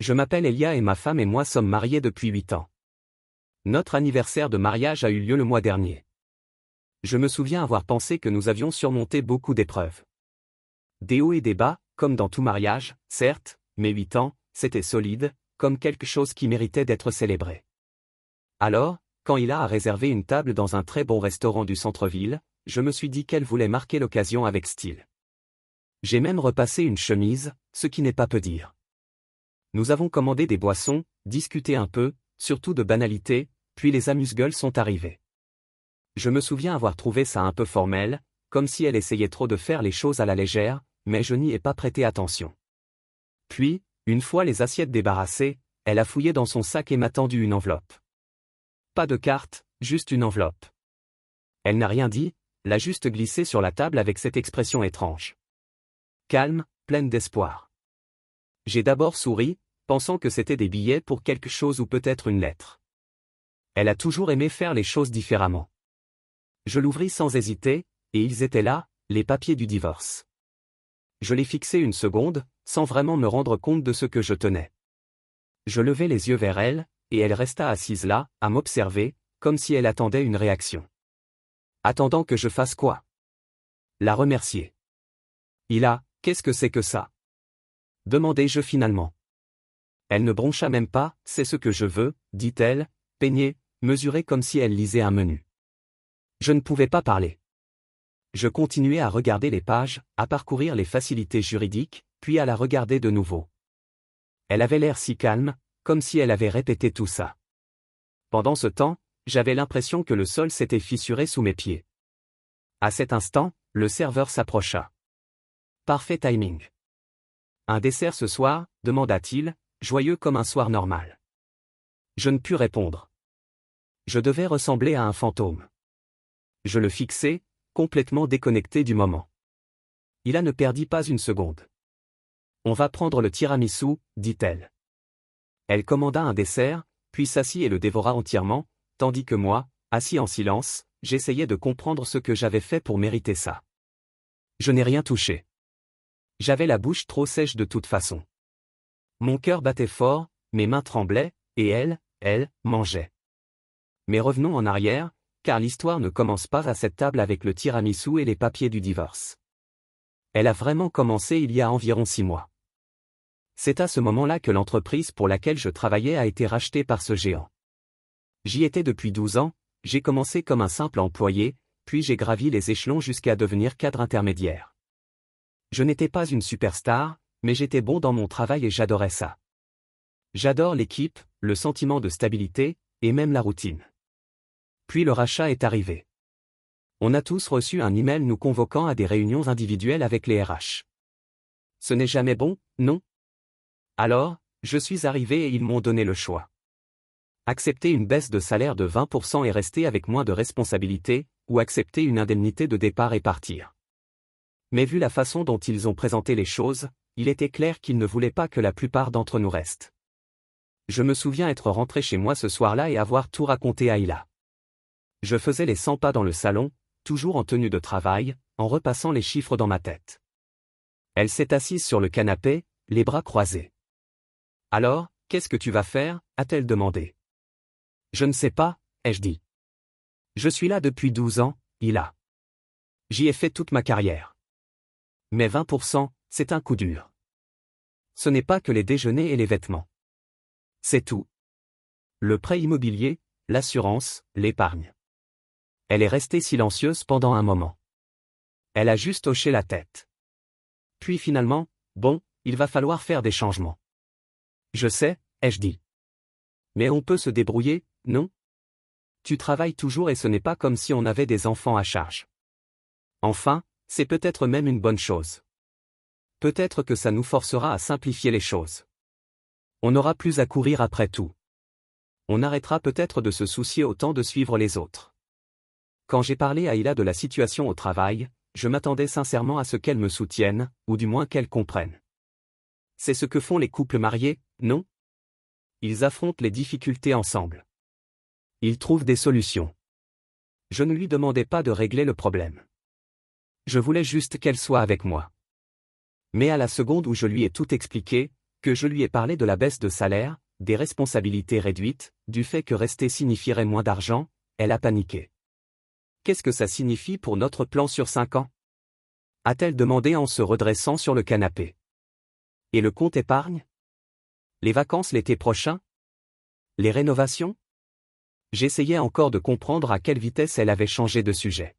Je m'appelle Elia et ma femme et moi sommes mariés depuis 8 ans. Notre anniversaire de mariage a eu lieu le mois dernier. Je me souviens avoir pensé que nous avions surmonté beaucoup d'épreuves. Des hauts et des bas, comme dans tout mariage, certes, mais 8 ans, c'était solide, comme quelque chose qui méritait d'être célébré. Alors, quand Hila a réservé une table dans un très bon restaurant du centre-ville, je me suis dit qu'elle voulait marquer l'occasion avec style. J'ai même repassé une chemise, ce qui n'est pas peu dire. Nous avons commandé des boissons, discuté un peu, surtout de banalités, puis les amuse-gueules sont arrivés. Je me souviens avoir trouvé ça un peu formel, comme si elle essayait trop de faire les choses à la légère, mais je n'y ai pas prêté attention. Puis, une fois les assiettes débarrassées, elle a fouillé dans son sac et m'a tendu une enveloppe. Pas de carte, juste une enveloppe. Elle n'a rien dit, l'a juste glissée sur la table avec cette expression étrange. Calme, pleine d'espoir. J'ai d'abord souri, pensant que c'était des billets pour quelque chose ou peut-être une lettre. Elle a toujours aimé faire les choses différemment. Je l'ouvris sans hésiter, et ils étaient là, les papiers du divorce. Je les fixai une seconde, sans vraiment me rendre compte de ce que je tenais. Je levai les yeux vers elle, et elle resta assise là, à m'observer, comme si elle attendait une réaction. Attendant que je fasse quoi? La remercier. Hila, qu'est-ce que c'est que ça? Demandai-je finalement. Elle ne broncha même pas, c'est ce que je veux, dit-elle, peignée, mesurée comme si elle lisait un menu. Je ne pouvais pas parler. Je continuais à regarder les pages, à parcourir les facilités juridiques, puis à la regarder de nouveau. Elle avait l'air si calme, comme si elle avait répété tout ça. Pendant ce temps, j'avais l'impression que le sol s'était fissuré sous mes pieds. À cet instant, le serveur s'approcha. Parfait timing. Un dessert ce soir, demanda-t-il, joyeux comme un soir normal. Je ne pus répondre. Je devais ressembler à un fantôme. Je le fixai, complètement déconnecté du moment. Hila ne perdit pas une seconde. On va prendre le tiramisu, dit-elle. Elle commanda un dessert, puis s'assit et le dévora entièrement, tandis que moi, assis en silence, j'essayais de comprendre ce que j'avais fait pour mériter ça. Je n'ai rien touché. J'avais la bouche trop sèche de toute façon. Mon cœur battait fort, mes mains tremblaient, et elle, mangeait. Mais revenons en arrière, car l'histoire ne commence pas à cette table avec le tiramisu et les papiers du divorce. Elle a vraiment commencé il y a environ 6 mois. C'est à ce moment-là que l'entreprise pour laquelle je travaillais a été rachetée par ce géant. J'y étais depuis 12 ans, j'ai commencé comme un simple employé, puis j'ai gravi les échelons jusqu'à devenir cadre intermédiaire. Je n'étais pas une superstar, mais j'étais bon dans mon travail et j'adorais ça. J'adore l'équipe, le sentiment de stabilité, et même la routine. Puis le rachat est arrivé. On a tous reçu un email nous convoquant à des réunions individuelles avec les RH. Ce n'est jamais bon, non? Alors, je suis arrivé et ils m'ont donné le choix. Accepter une baisse de salaire de 20% et rester avec moins de responsabilités, ou accepter une indemnité de départ et partir. Mais vu la façon dont ils ont présenté les choses, il était clair qu'ils ne voulaient pas que la plupart d'entre nous restent. Je me souviens être rentré chez moi ce soir-là et avoir tout raconté à Hila. Je faisais les 100 pas dans le salon, toujours en tenue de travail, en repassant les chiffres dans ma tête. Elle s'est assise sur le canapé, les bras croisés. « Alors, qu'est-ce que tu vas faire » a-t-elle demandé. « Je ne sais pas » ai-je dit. « Je suis là depuis 12 ans, Hila. J'y ai fait toute ma carrière. Mais 20%, c'est un coup dur. Ce n'est pas que les déjeuners et les vêtements. C'est tout. Le prêt immobilier, l'assurance, l'épargne. » Elle est restée silencieuse pendant un moment. Elle a juste hoché la tête. Puis finalement, bon, il va falloir faire des changements. Je sais, ai-je dit. Mais on peut se débrouiller, non? Tu travailles toujours et ce n'est pas comme si on avait des enfants à charge. Enfin, c'est peut-être même une bonne chose. Peut-être que ça nous forcera à simplifier les choses. On n'aura plus à courir après tout. On arrêtera peut-être de se soucier autant de suivre les autres. Quand j'ai parlé à Hila de la situation au travail, je m'attendais sincèrement à ce qu'elle me soutienne, ou du moins qu'elle comprenne. C'est ce que font les couples mariés, non? Ils affrontent les difficultés ensemble. Ils trouvent des solutions. Je ne lui demandais pas de régler le problème. Je voulais juste qu'elle soit avec moi. Mais à la seconde où je lui ai tout expliqué, Que je lui ai parlé de la baisse de salaire, des responsabilités réduites, du fait que rester signifierait moins d'argent, elle a paniqué. Qu'est-ce que ça signifie pour notre plan sur 5 ans? A-t-elle demandé en se redressant sur le canapé. Et le compte épargne? Les vacances l'été prochain? Les rénovations? J'essayais encore de comprendre à quelle vitesse elle avait changé de sujet.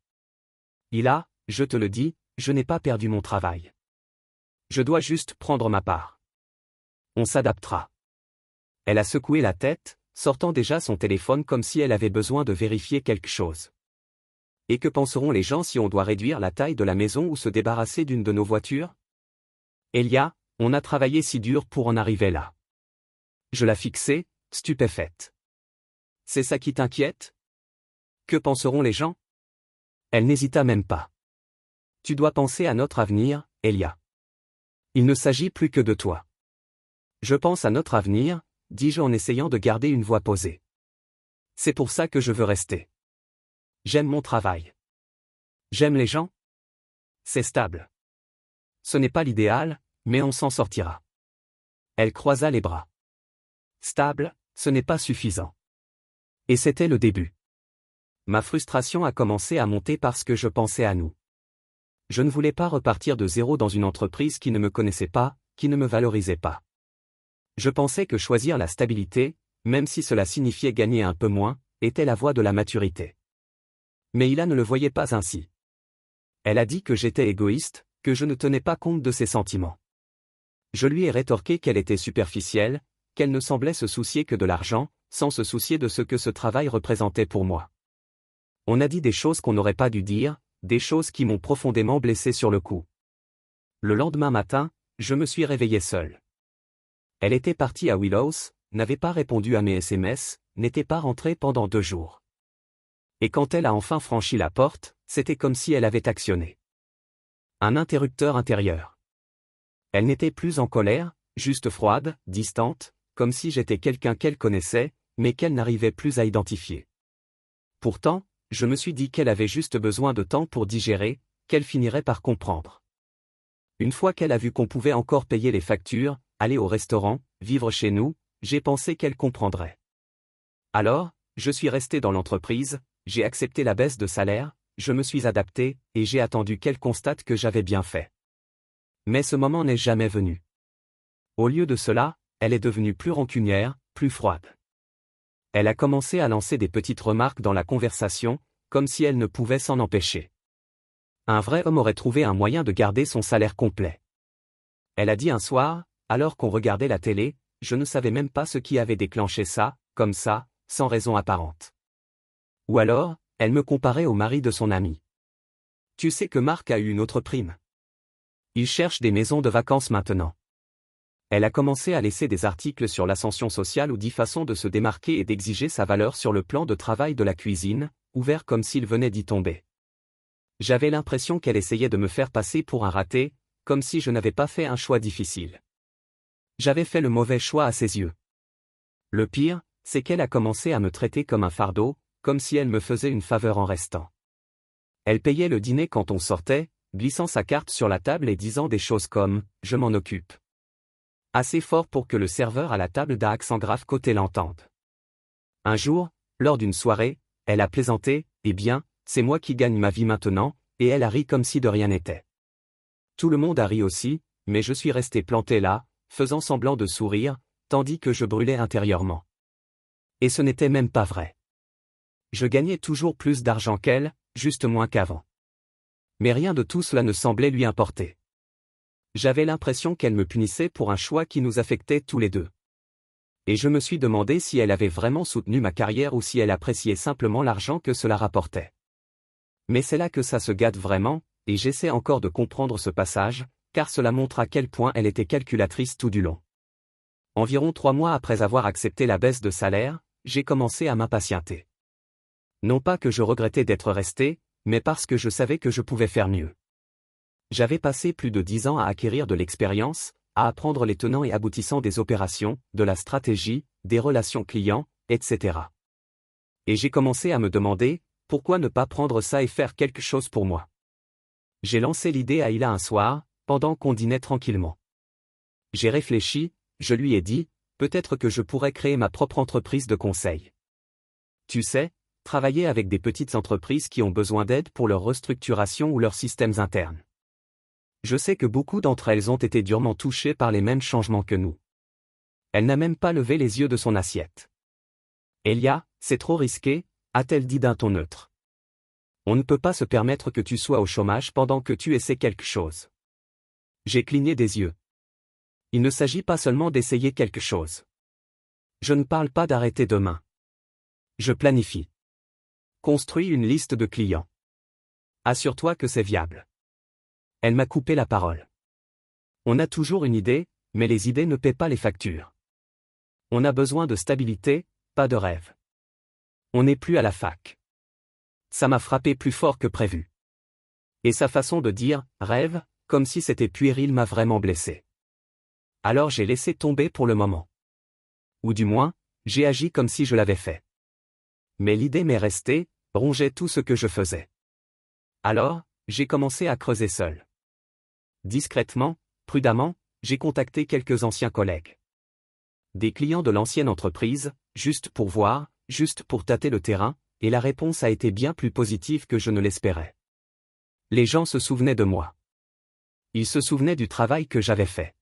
Je te le dis, je n'ai pas perdu mon travail. Je dois juste prendre ma part. On s'adaptera. Elle a secoué la tête, sortant déjà son téléphone comme si elle avait besoin de vérifier quelque chose. Et que penseront les gens si on doit réduire la taille de la maison ou se débarrasser d'une de nos voitures? Elia, on a travaillé si dur pour en arriver là. Je la fixais, stupéfaite. C'est ça qui t'inquiète? Que penseront les gens? Elle n'hésita même pas. Tu dois penser à notre avenir, Elia. Il ne s'agit plus que de toi. Je pense à notre avenir, dis-je en essayant de garder une voix posée. C'est pour ça que je veux rester. J'aime mon travail. J'aime les gens. C'est stable. Ce n'est pas l'idéal, mais on s'en sortira. Elle croisa les bras. Stable, ce n'est pas suffisant. Et c'était le début. Ma frustration a commencé à monter parce que je pensais à nous. Je ne voulais pas repartir de zéro dans une entreprise qui ne me connaissait pas, qui ne me valorisait pas. Je pensais que choisir la stabilité, même si cela signifiait gagner un peu moins, était la voie de la maturité. Mais Ila ne le voyait pas ainsi. Elle a dit que j'étais égoïste, que je ne tenais pas compte de ses sentiments. Je lui ai rétorqué qu'elle était superficielle, qu'elle ne semblait se soucier que de l'argent, sans se soucier de ce que ce travail représentait pour moi. On a dit des choses qu'on n'aurait pas dû dire, des choses qui m'ont profondément blessé sur le coup. Le lendemain matin, je me suis réveillé seul. Elle était partie à Willows, n'avait pas répondu à mes SMS, n'était pas rentrée pendant 2 jours. Et quand elle a enfin franchi la porte, c'était comme si elle avait actionné un interrupteur intérieur. Elle n'était plus en colère, juste froide, distante, comme si j'étais quelqu'un qu'elle connaissait, mais qu'elle n'arrivait plus à identifier. Pourtant, je me suis dit qu'elle avait juste besoin de temps pour digérer, qu'elle finirait par comprendre. Une fois qu'elle a vu qu'on pouvait encore payer les factures, aller au restaurant, vivre chez nous, j'ai pensé qu'elle comprendrait. Alors, je suis resté dans l'entreprise, j'ai accepté la baisse de salaire, je me suis adapté, et j'ai attendu qu'elle constate que j'avais bien fait. Mais ce moment n'est jamais venu. Au lieu de cela, elle est devenue plus rancunière, plus froide. Elle a commencé à lancer des petites remarques dans la conversation, comme si elle ne pouvait s'en empêcher. Un vrai homme aurait trouvé un moyen de garder son salaire complet. Elle a dit un soir, alors qu'on regardait la télé, je ne savais même pas ce qui avait déclenché ça, comme ça, sans raison apparente. Ou alors, elle me comparait au mari de son ami. Tu sais que Marc a eu une autre prime. Il cherche des maisons de vacances maintenant. Elle a commencé à laisser des articles sur l'ascension sociale ou 10 façons de se démarquer et d'exiger sa valeur sur le plan de travail de la cuisine, ouvert comme s'il venait d'y tomber. J'avais l'impression qu'elle essayait de me faire passer pour un raté, comme si je n'avais pas fait un choix difficile. J'avais fait le mauvais choix à ses yeux. Le pire, c'est qu'elle a commencé à me traiter comme un fardeau, comme si elle me faisait une faveur en restant. Elle payait le dîner quand on sortait, glissant sa carte sur la table et disant des choses comme « je m'en occupe ». Assez fort pour que le serveur à la table d'un accent grave côté l'entende. Un jour, lors d'une soirée, elle a plaisanté « eh bien, c'est moi qui gagne ma vie maintenant », et elle a ri comme si de rien n'était. Tout le monde a ri aussi, mais je suis resté planté là, faisant semblant de sourire, tandis que je brûlais intérieurement. Et ce n'était même pas vrai. Je gagnais toujours plus d'argent qu'elle, juste moins qu'avant. Mais rien de tout cela ne semblait lui importer. J'avais l'impression qu'elle me punissait pour un choix qui nous affectait tous les deux. Et je me suis demandé si elle avait vraiment soutenu ma carrière ou si elle appréciait simplement l'argent que cela rapportait. Mais c'est là que ça se gâte vraiment, et j'essaie encore de comprendre ce passage, car cela montre à quel point elle était calculatrice tout du long. Environ 3 mois après avoir accepté la baisse de salaire, j'ai commencé à m'impatienter. Non pas que je regrettais d'être resté, mais parce que je savais que je pouvais faire mieux. J'avais passé plus de 10 ans à acquérir de l'expérience, à apprendre les tenants et aboutissants des opérations, de la stratégie, des relations clients, etc. Et j'ai commencé à me demander, pourquoi ne pas prendre ça et faire quelque chose pour moi? J'ai lancé l'idée à Ila un soir, pendant qu'on dînait tranquillement. J'ai réfléchi, je lui ai dit, peut-être que je pourrais créer ma propre entreprise de conseil. Tu sais, travailler avec des petites entreprises qui ont besoin d'aide pour leur restructuration ou leurs systèmes internes. Je sais que beaucoup d'entre elles ont été durement touchées par les mêmes changements que nous. Elle n'a même pas levé les yeux de son assiette. Elia, c'est trop risqué, a-t-elle dit d'un ton neutre. On ne peut pas se permettre que tu sois au chômage pendant que tu essaies quelque chose. J'ai cligné des yeux. Il ne s'agit pas seulement d'essayer quelque chose. Je ne parle pas d'arrêter demain. Je planifie. Construis une liste de clients. Assure-toi que c'est viable. Elle m'a coupé la parole. On a toujours une idée, mais les idées ne paient pas les factures. On a besoin de stabilité, pas de rêve. On n'est plus à la fac. Ça m'a frappé plus fort que prévu. Et sa façon de dire « rêve », comme si c'était puéril m'a vraiment blessé. Alors j'ai laissé tomber pour le moment. Ou du moins, j'ai agi comme si je l'avais fait. Mais l'idée m'est restée, rongeait tout ce que je faisais. Alors, j'ai commencé à creuser seul. Discrètement, prudemment, j'ai contacté quelques anciens collègues. Des clients de l'ancienne entreprise, juste pour voir, juste pour tâter le terrain, et la réponse a été bien plus positive que je ne l'espérais. Les gens se souvenaient de moi. Ils se souvenaient du travail que j'avais fait.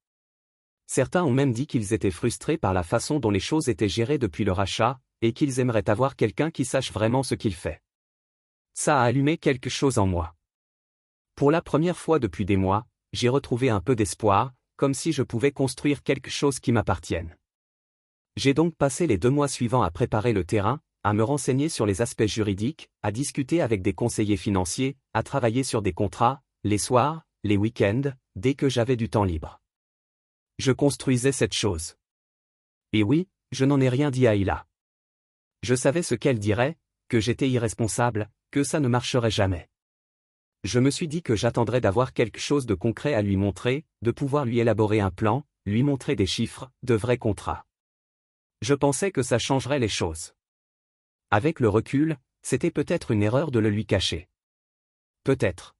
Certains ont même dit qu'ils étaient frustrés par la façon dont les choses étaient gérées depuis le rachat, et qu'ils aimeraient avoir quelqu'un qui sache vraiment ce qu'il fait. Ça a allumé quelque chose en moi. Pour la première fois depuis des mois, j'ai retrouvé un peu d'espoir, comme si je pouvais construire quelque chose qui m'appartienne. J'ai donc passé les 2 mois suivants à préparer le terrain, à me renseigner sur les aspects juridiques, à discuter avec des conseillers financiers, à travailler sur des contrats, les soirs, les week-ends, dès que j'avais du temps libre. Je construisais cette chose. Et oui, je n'en ai rien dit à Hila. Je savais ce qu'elle dirait, que j'étais irresponsable, que ça ne marcherait jamais. Je me suis dit que j'attendrais d'avoir quelque chose de concret à lui montrer, de pouvoir lui élaborer un plan, lui montrer des chiffres, de vrais contrats. Je pensais que ça changerait les choses. Avec le recul, c'était peut-être une erreur de le lui cacher. Peut-être.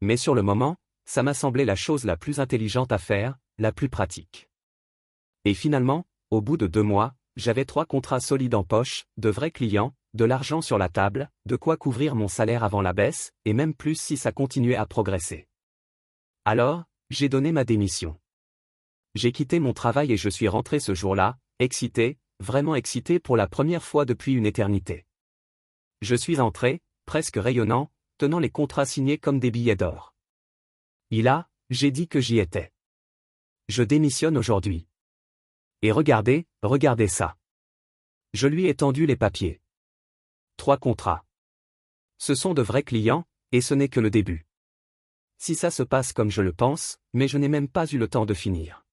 Mais sur le moment, ça m'a semblé la chose la plus intelligente à faire, la plus pratique. Et finalement, au bout de 2 mois, j'avais 3 contrats solides en poche, de vrais clients, de l'argent sur la table, de quoi couvrir mon salaire avant la baisse, et même plus si ça continuait à progresser. Alors, j'ai donné ma démission. J'ai quitté mon travail et je suis rentré ce jour-là, excité, vraiment excité pour la première fois depuis une éternité. Je suis entré, presque rayonnant, tenant les contrats signés comme des billets d'or. Hila, j'ai dit que j'y étais. Je démissionne aujourd'hui. Et regardez, regardez ça. Je lui ai tendu les papiers. 3 contrats. Ce sont de vrais clients, et ce n'est que le début. Si ça se passe comme je le pense, mais je n'ai même pas eu le temps de finir.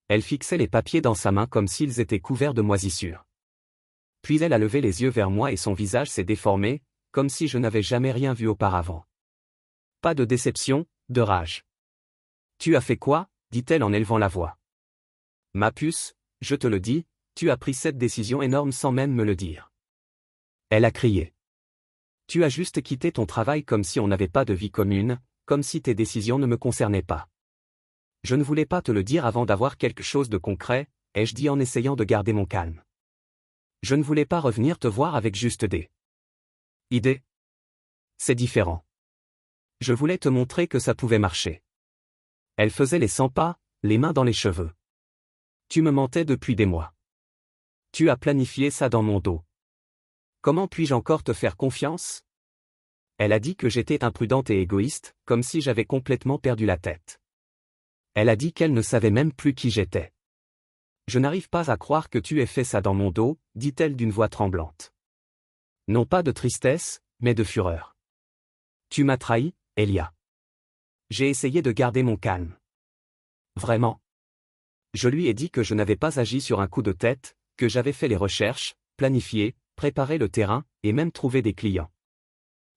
Elle fixait les papiers dans sa main comme s'ils étaient couverts de moisissures. Puis elle a levé les yeux vers moi et son visage s'est déformé, comme si je n'avais jamais rien vu auparavant. Pas de déception, de rage. Tu as fait quoi ? Dit-elle en élevant la voix. Ma puce, je te le dis, tu as pris cette décision énorme sans même me le dire. Elle a crié. Tu as juste quitté ton travail comme si on n'avait pas de vie commune, comme si tes décisions ne me concernaient pas. Je ne voulais pas te le dire avant d'avoir quelque chose de concret, ai-je dit en essayant de garder mon calme. Je ne voulais pas revenir te voir avec juste des idées. C'est différent. Je voulais te montrer que ça pouvait marcher. Elle faisait les 100 pas, les mains dans les cheveux. Tu me mentais depuis des mois. Tu as planifié ça dans mon dos. Comment puis-je encore te faire confiance ? Elle a dit que j'étais imprudente et égoïste, comme si j'avais complètement perdu la tête. Elle a dit qu'elle ne savait même plus qui j'étais. Je n'arrive pas à croire que tu aies fait ça dans mon dos, dit-elle d'une voix tremblante. Non pas de tristesse, mais de fureur. Tu m'as trahi, Elia. J'ai essayé de garder mon calme. Vraiment. Je lui ai dit que je n'avais pas agi sur un coup de tête, que j'avais fait les recherches, planifié, préparé le terrain, et même trouvé des clients.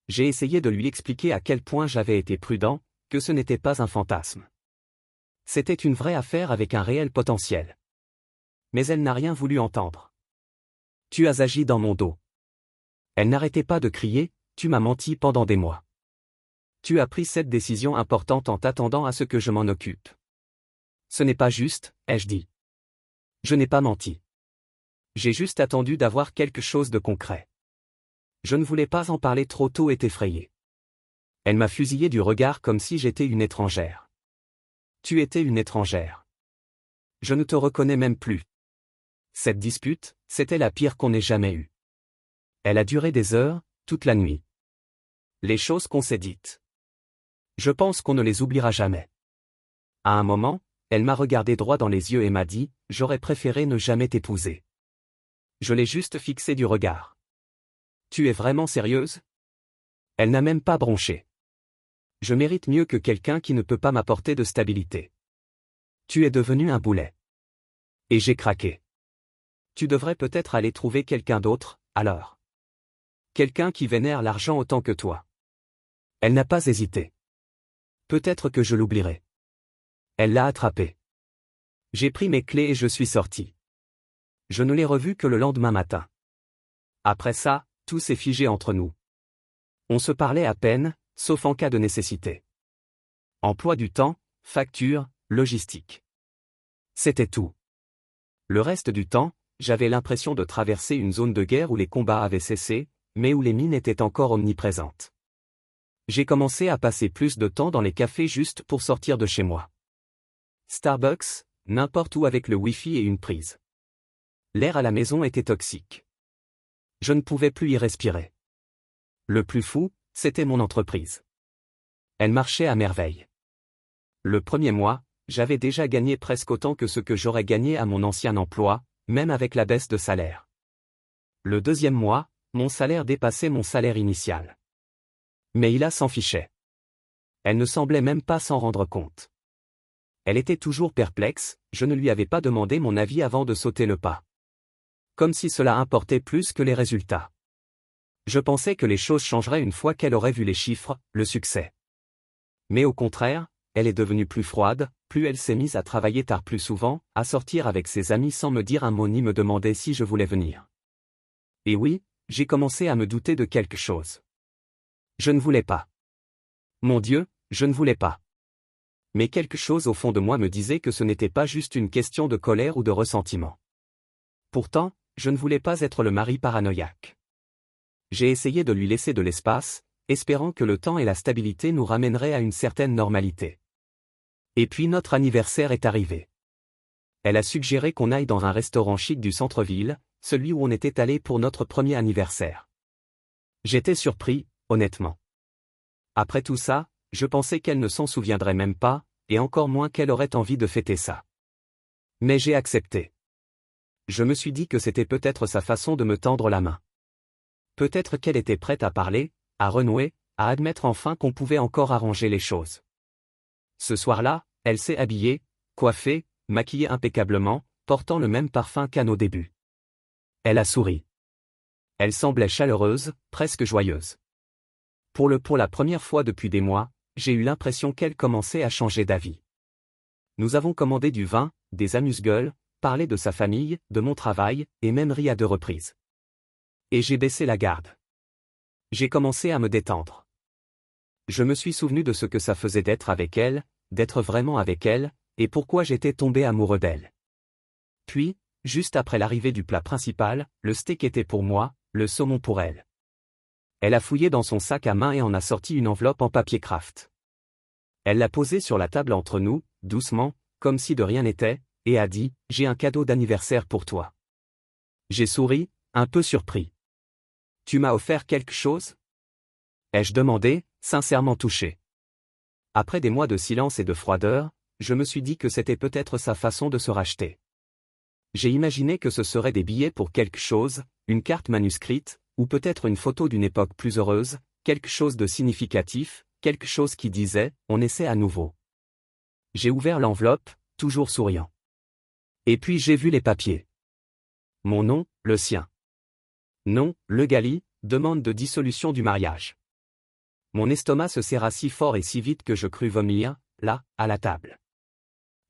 J'ai essayé de lui expliquer à quel point j'avais été prudent, que ce n'était pas un fantasme. C'était une vraie affaire avec un réel potentiel. Mais elle n'a rien voulu entendre. Tu as agi dans mon dos. Elle n'arrêtait pas de crier, tu m'as menti pendant des mois. Tu as pris cette décision importante en t'attendant à ce que je m'en occupe. Ce n'est pas juste, ai-je dit. Je n'ai pas menti. J'ai juste attendu d'avoir quelque chose de concret. Je ne voulais pas en parler trop tôt et t'effrayer. Elle m'a fusillé du regard comme si j'étais une étrangère. Tu étais une étrangère. Je ne te reconnais même plus. Cette dispute, c'était la pire qu'on ait jamais eue. Elle a duré des heures, toute la nuit. Les choses qu'on s'est dites. Je pense qu'on ne les oubliera jamais. À un moment, elle m'a regardé droit dans les yeux et m'a dit, « J'aurais préféré ne jamais t'épouser. » Je l'ai juste fixé du regard. « Tu es vraiment sérieuse ?» Elle n'a même pas bronché. Je mérite mieux que quelqu'un qui ne peut pas m'apporter de stabilité. Tu es devenu un boulet. Et j'ai craqué. Tu devrais peut-être aller trouver quelqu'un d'autre, alors. Quelqu'un qui vénère l'argent autant que toi. Elle n'a pas hésité. Peut-être que je l'oublierai. Elle l'a attrapé. J'ai pris mes clés et je suis sorti. Je ne l'ai revu que le lendemain matin. Après ça, tout s'est figé entre nous. On se parlait à peine, sauf en cas de nécessité. Emploi du temps, facture, logistique. C'était tout. Le reste du temps, j'avais l'impression de traverser une zone de guerre où les combats avaient cessé, mais où les mines étaient encore omniprésentes. J'ai commencé à passer plus de temps dans les cafés juste pour sortir de chez moi. Starbucks, n'importe où avec le Wi-Fi et une prise. L'air à la maison était toxique. Je ne pouvais plus y respirer. Le plus fou, c'était mon entreprise. Elle marchait à merveille. Le premier mois, j'avais déjà gagné presque autant que ce que j'aurais gagné à mon ancien emploi, même avec la baisse de salaire. Le deuxième mois, mon salaire dépassait mon salaire initial. Mais Hila s'en fichait. Elle ne semblait même pas s'en rendre compte. Elle était toujours perplexe, je ne lui avais pas demandé mon avis avant de sauter le pas. Comme si cela importait plus que les résultats. Je pensais que les choses changeraient une fois qu'elle aurait vu les chiffres, le succès. Mais au contraire, elle est devenue plus froide, plus elle s'est mise à travailler tard plus souvent, à sortir avec ses amis sans me dire un mot ni me demander si je voulais venir. Et oui, j'ai commencé à me douter de quelque chose. Je ne voulais pas. Mon Dieu, je ne voulais pas. Mais quelque chose au fond de moi me disait que ce n'était pas juste une question de colère ou de ressentiment. Pourtant, je ne voulais pas être le mari paranoïaque. J'ai essayé de lui laisser de l'espace, espérant que le temps et la stabilité nous ramèneraient à une certaine normalité. Et puis notre anniversaire est arrivé. Elle a suggéré qu'on aille dans un restaurant chic du centre-ville, celui où on était allé pour notre premier anniversaire. J'étais surpris, honnêtement. Après tout ça, je pensais qu'elle ne s'en souviendrait même pas, et encore moins qu'elle aurait envie de fêter ça. Mais j'ai accepté. Je me suis dit que c'était peut-être sa façon de me tendre la main. Peut-être qu'elle était prête à parler, à renouer, à admettre enfin qu'on pouvait encore arranger les choses. Ce soir-là, elle s'est habillée, coiffée, maquillée impeccablement, portant le même parfum qu'à nos débuts. Elle a souri. Elle semblait chaleureuse, presque joyeuse. Pour la première fois depuis des mois, j'ai eu l'impression qu'elle commençait à changer d'avis. Nous avons commandé du vin, des amuse-gueules, parlé de sa famille, de mon travail, et même ri à 2 reprises. Et j'ai baissé la garde. J'ai commencé à me détendre. Je me suis souvenu de ce que ça faisait d'être avec elle, d'être vraiment avec elle, et pourquoi j'étais tombé amoureux d'elle. Puis, juste après l'arrivée du plat principal, le steak était pour moi, le saumon pour elle. Elle a fouillé dans son sac à main et en a sorti une enveloppe en papier craft. Elle l'a posée sur la table entre nous, doucement, comme si de rien n'était, et a dit, « J'ai un cadeau d'anniversaire pour toi. » J'ai souri, un peu surpris. « Tu m'as offert quelque chose ?» ai-je demandé, sincèrement touché. Après des mois de silence et de froideur, je me suis dit que c'était peut-être sa façon de se racheter. J'ai imaginé que ce serait des billets pour quelque chose, une carte manuscrite, ou peut-être une photo d'une époque plus heureuse, quelque chose de significatif, quelque chose qui disait « on essaie à nouveau ». J'ai ouvert l'enveloppe, toujours souriant. Et puis j'ai vu les papiers. Mon nom, le sien. Non, le Gali, demande de dissolution du mariage. Mon estomac se serra si fort et si vite que je crus vomir, là, à la table.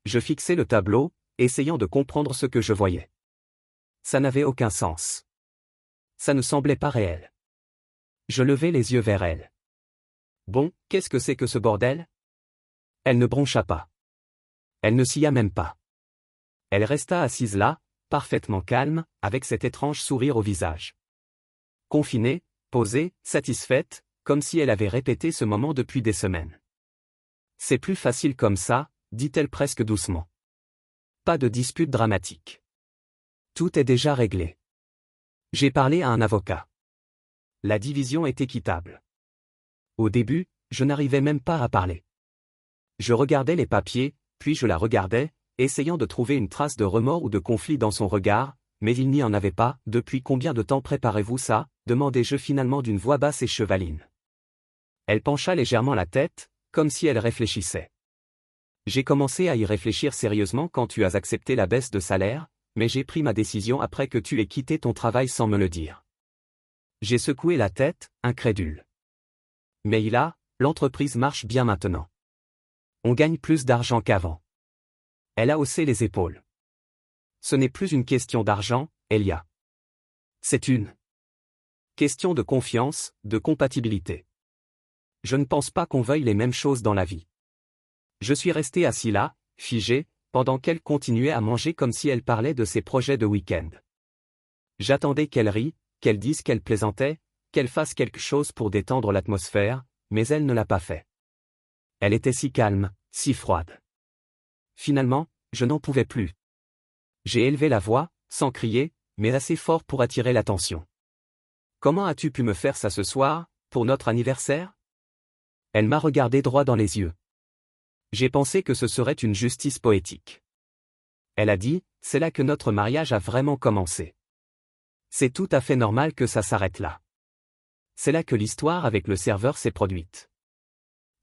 Je fixais le tableau, essayant de comprendre ce que je voyais. Ça n'avait aucun sens. Ça ne semblait pas réel. Je levai les yeux vers elle. Bon, qu'est-ce que c'est que ce bordel ? Elle ne broncha pas. Elle ne s'y a même pas. Elle resta assise là, parfaitement calme, avec cet étrange sourire au visage. Confinée, posée, satisfaite, comme si elle avait répété ce moment depuis des semaines. C'est plus facile comme ça, dit-elle presque doucement. Pas de dispute dramatique. Tout est déjà réglé. J'ai parlé à un avocat. La division est équitable. Au début, je n'arrivais même pas à parler. Je regardais les papiers, puis je la regardais, essayant de trouver une trace de remords ou de conflit dans son regard, mais il n'y en avait pas. Depuis combien de temps préparez-vous ça? Demandai-je finalement d'une voix basse et chevaline. Elle pencha légèrement la tête, comme si elle réfléchissait. J'ai commencé à y réfléchir sérieusement quand tu as accepté la baisse de salaire, mais j'ai pris ma décision après que tu aies quitté ton travail sans me le dire. J'ai secoué la tête, incrédule. Mais l'entreprise marche bien maintenant. On gagne plus d'argent qu'avant. Elle a haussé les épaules. Ce n'est plus une question d'argent, Elia. C'est une question de confiance, de compatibilité. Je ne pense pas qu'on veuille les mêmes choses dans la vie. Je suis resté assis là, figé, pendant qu'elle continuait à manger comme si elle parlait de ses projets de week-end. J'attendais qu'elle rie, qu'elle dise qu'elle plaisantait, qu'elle fasse quelque chose pour détendre l'atmosphère, mais elle ne l'a pas fait. Elle était si calme, si froide. Finalement, je n'en pouvais plus. J'ai élevé la voix, sans crier, mais assez fort pour attirer l'attention. Comment as-tu pu me faire ça ce soir, pour notre anniversaire? Elle m'a regardé droit dans les yeux. J'ai pensé que ce serait une justice poétique. Elle a dit, c'est là que notre mariage a vraiment commencé. C'est tout à fait normal que ça s'arrête là. C'est là que l'histoire avec le serveur s'est produite.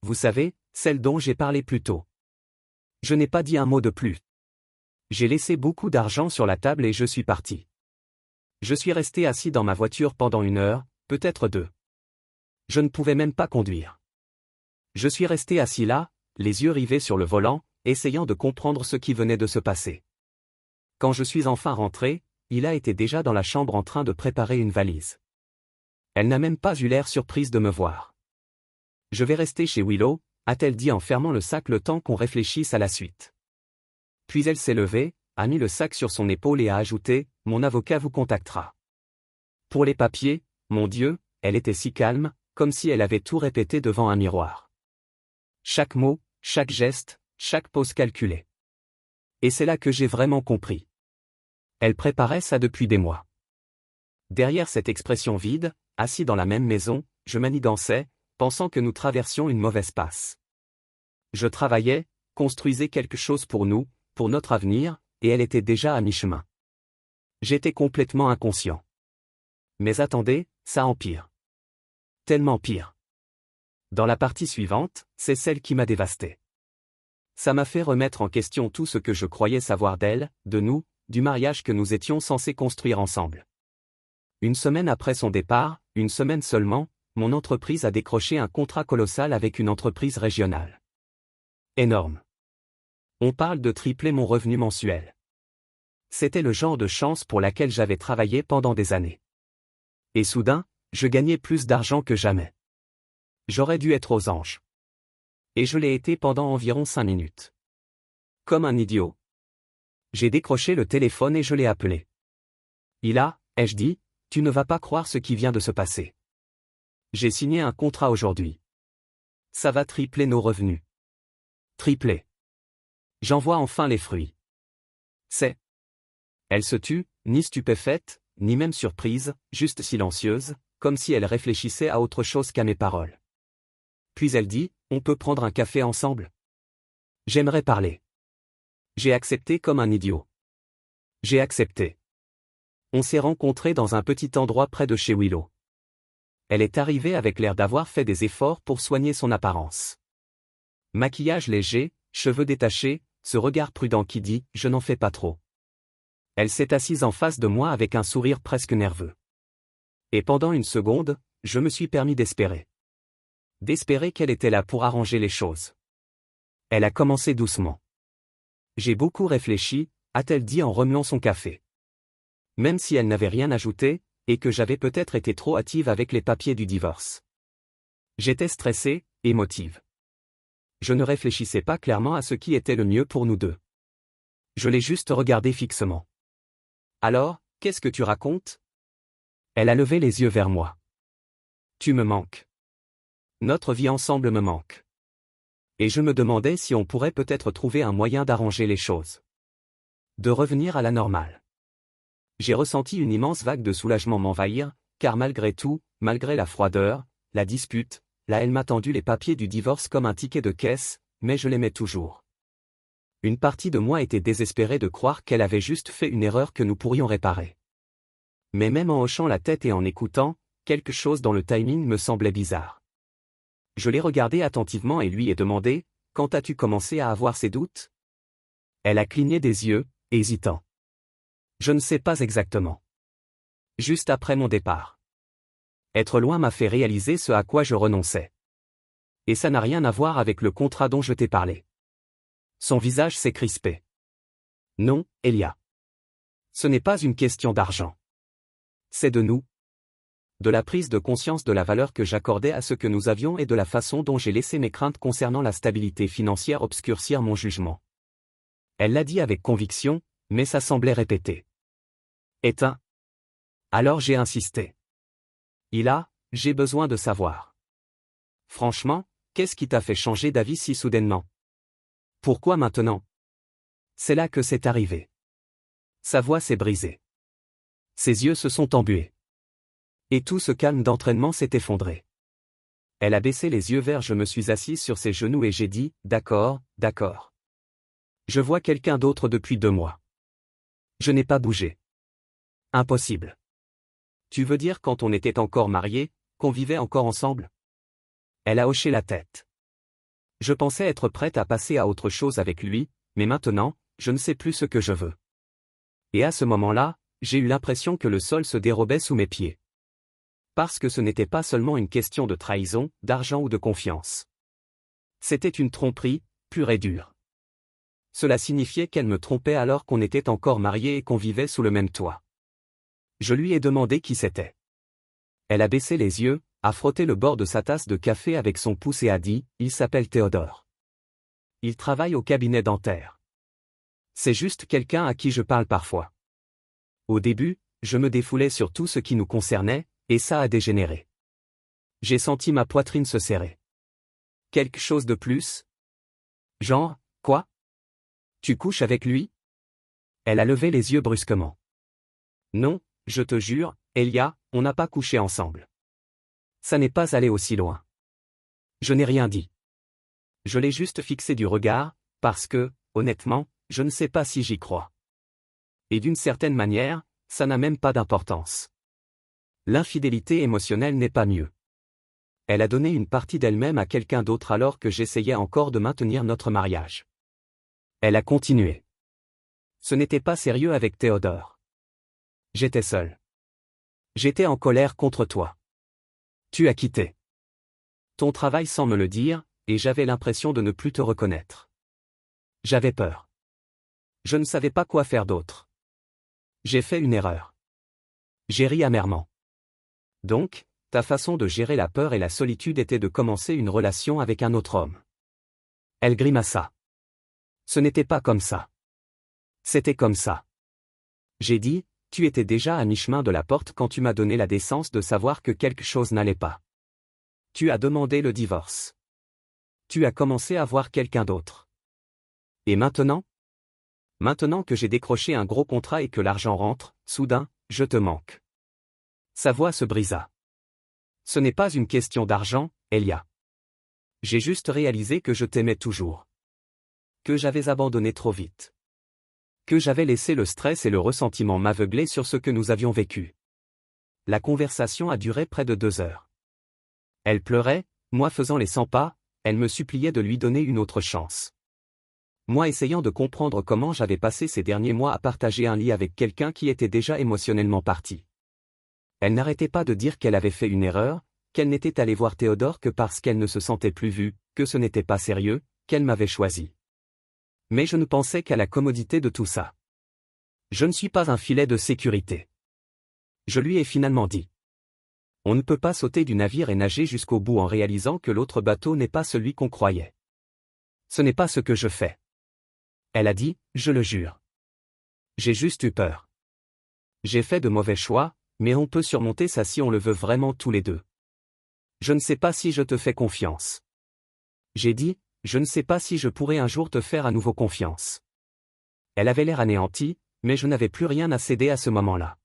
Vous savez, celle dont j'ai parlé plus tôt. Je n'ai pas dit un mot de plus. J'ai laissé beaucoup d'argent sur la table et je suis parti. Je suis resté assis dans ma voiture pendant 1 heure, peut-être 2. Je ne pouvais même pas conduire. Je suis resté assis là, les yeux rivés sur le volant, essayant de comprendre ce qui venait de se passer. Quand je suis enfin rentré, il a été déjà dans la chambre en train de préparer une valise. Elle n'a même pas eu l'air surprise de me voir. Je vais rester chez Willow, a-t-elle dit en fermant le sac le temps qu'on réfléchisse à la suite. Puis elle s'est levée, a mis le sac sur son épaule et a ajouté, mon avocat vous contactera. Pour les papiers, mon Dieu, elle était si calme, comme si elle avait tout répété devant un miroir. Chaque mot, chaque geste, chaque pause calculée. Et c'est là que j'ai vraiment compris. Elle préparait ça depuis des mois. Derrière cette expression vide, assis dans la même maison, je manigançais, pensant que nous traversions une mauvaise passe. Je travaillais, construisais quelque chose pour nous, pour notre avenir, et elle était déjà à mi-chemin. J'étais complètement inconscient. Mais attendez, ça empire. Tellement pire. Dans la partie suivante, c'est celle qui m'a dévasté. Ça m'a fait remettre en question tout ce que je croyais savoir d'elle, de nous, du mariage que nous étions censés construire ensemble. 1 semaine après son départ, 1 semaine seulement, mon entreprise a décroché un contrat colossal avec une entreprise régionale. Énorme. On parle de tripler mon revenu mensuel. C'était le genre de chance pour laquelle j'avais travaillé pendant des années. Et soudain, je gagnais plus d'argent que jamais. J'aurais dû être aux anges. Et je l'ai été pendant environ 5 minutes. Comme un idiot. J'ai décroché le téléphone et je l'ai appelé. Ai-je dit, tu ne vas pas croire ce qui vient de se passer. J'ai signé un contrat aujourd'hui. Ça va tripler nos revenus. Tripler. J'en vois enfin les fruits. C'est. Elle se tut, ni stupéfaite, ni même surprise, juste silencieuse, comme si elle réfléchissait à autre chose qu'à mes paroles. Puis elle dit, on peut prendre un café ensemble? J'aimerais parler. J'ai accepté comme un idiot. J'ai accepté. On s'est rencontrés dans un petit endroit près de chez Willow. Elle est arrivée avec l'air d'avoir fait des efforts pour soigner son apparence. Maquillage léger, cheveux détachés, ce regard prudent qui dit « je n'en fais pas trop ». Elle s'est assise en face de moi avec un sourire presque nerveux. Et pendant 1 seconde, je me suis permis d'espérer. D'espérer qu'elle était là pour arranger les choses. Elle a commencé doucement. J'ai beaucoup réfléchi, a-t-elle dit en remuant son café. Même si elle n'avait rien ajouté, et que j'avais peut-être été trop hâtive avec les papiers du divorce. J'étais stressée, émotive. Je ne réfléchissais pas clairement à ce qui était le mieux pour nous deux. Je l'ai juste regardé fixement. Alors, qu'est-ce que tu racontes? Elle a levé les yeux vers moi. Tu me manques. Notre vie ensemble me manque. Et je me demandais si on pourrait peut-être trouver un moyen d'arranger les choses. De revenir à la normale. J'ai ressenti une immense vague de soulagement m'envahir, car malgré tout, malgré la froideur, la dispute, là elle m'a tendu les papiers du divorce comme un ticket de caisse, mais je l'aimais toujours. Une partie de moi était désespérée de croire qu'elle avait juste fait une erreur que nous pourrions réparer. Mais même en hochant la tête et en écoutant, quelque chose dans le timing me semblait bizarre. Je l'ai regardé attentivement et lui ai demandé, « Quand as-tu commencé à avoir ces doutes ?» Elle a cligné des yeux, hésitant. Je ne sais pas exactement. Juste après mon départ. Être loin m'a fait réaliser ce à quoi je renonçais. Et ça n'a rien à voir avec le contrat dont je t'ai parlé. Son visage s'est crispé. Non, Elia. Ce n'est pas une question d'argent. C'est de nous. De la prise de conscience de la valeur que j'accordais à ce que nous avions et de la façon dont j'ai laissé mes craintes concernant la stabilité financière obscurcir mon jugement. Elle l'a dit avec conviction, mais ça semblait répété. Éteint. Alors j'ai insisté. J'ai besoin de savoir. Franchement, qu'est-ce qui t'a fait changer d'avis si soudainement? Pourquoi maintenant? C'est là que c'est arrivé. Sa voix s'est brisée. Ses yeux se sont embués. Et tout ce calme d'entraînement s'est effondré. Elle a baissé les yeux vers je me suis assise sur ses genoux et j'ai dit, d'accord, d'accord. Je vois quelqu'un d'autre depuis 2 mois. Je n'ai pas bougé. Impossible. Tu veux dire quand on était encore mariés, qu'on vivait encore ensemble? Elle a hoché la tête. Je pensais être prête à passer à autre chose avec lui, mais maintenant, je ne sais plus ce que je veux. Et à ce moment-là, j'ai eu l'impression que le sol se dérobait sous mes pieds. Parce que ce n'était pas seulement une question de trahison, d'argent ou de confiance. C'était une tromperie, pure et dure. Cela signifiait qu'elle me trompait alors qu'on était encore mariés et qu'on vivait sous le même toit. Je lui ai demandé qui c'était. Elle a baissé les yeux, a frotté le bord de sa tasse de café avec son pouce et a dit, il s'appelle Théodore. Il travaille au cabinet dentaire. C'est juste quelqu'un à qui je parle parfois. Au début, je me défoulais sur tout ce qui nous concernait, et ça a dégénéré. J'ai senti ma poitrine se serrer. Quelque chose de plus? Genre, quoi? Tu couches avec lui? Elle a levé les yeux brusquement. Non, je te jure, Elia, on n'a pas couché ensemble. Ça n'est pas allé aussi loin. Je n'ai rien dit. Je l'ai juste fixé du regard, parce que, honnêtement, je ne sais pas si j'y crois. Et d'une certaine manière, ça n'a même pas d'importance. L'infidélité émotionnelle n'est pas mieux. Elle a donné une partie d'elle-même à quelqu'un d'autre alors que j'essayais encore de maintenir notre mariage. Elle a continué. Ce n'était pas sérieux avec Théodore. J'étais seul. J'étais en colère contre toi. Tu as quitté ton travail sans me le dire, et j'avais l'impression de ne plus te reconnaître. J'avais peur. Je ne savais pas quoi faire d'autre. J'ai fait une erreur. J'ai ri amèrement. Donc, ta façon de gérer la peur et la solitude était de commencer une relation avec un autre homme. Elle grimaça. Ce n'était pas comme ça. C'était comme ça. J'ai dit, tu étais déjà à mi-chemin de la porte quand tu m'as donné la décence de savoir que quelque chose n'allait pas. Tu as demandé le divorce. Tu as commencé à voir quelqu'un d'autre. Et maintenant? Maintenant que j'ai décroché un gros contrat et que l'argent rentre, soudain, je te manque. Sa voix se brisa. Ce n'est pas une question d'argent, Elia. J'ai juste réalisé que je t'aimais toujours. Que j'avais abandonné trop vite. Que j'avais laissé le stress et le ressentiment m'aveugler sur ce que nous avions vécu. La conversation a duré près de 2 heures. Elle pleurait, moi faisant les 100 pas, elle me suppliait de lui donner une autre chance. Moi essayant de comprendre comment j'avais passé ces derniers mois à partager un lit avec quelqu'un qui était déjà émotionnellement parti. Elle n'arrêtait pas de dire qu'elle avait fait une erreur, qu'elle n'était allée voir Théodore que parce qu'elle ne se sentait plus vue, que ce n'était pas sérieux, qu'elle m'avait choisi. Mais je ne pensais qu'à la commodité de tout ça. Je ne suis pas un filet de sécurité. Je lui ai finalement dit. On ne peut pas sauter du navire et nager jusqu'au bout en réalisant que l'autre bateau n'est pas celui qu'on croyait. Ce n'est pas ce que je fais. Elle a dit, je le jure. J'ai juste eu peur. J'ai fait de mauvais choix, mais on peut surmonter ça si on le veut vraiment tous les deux. Je ne sais pas si je te fais confiance. J'ai dit, je ne sais pas si je pourrai un jour te faire à nouveau confiance. Elle avait l'air anéantie, mais je n'avais plus rien à céder à ce moment-là.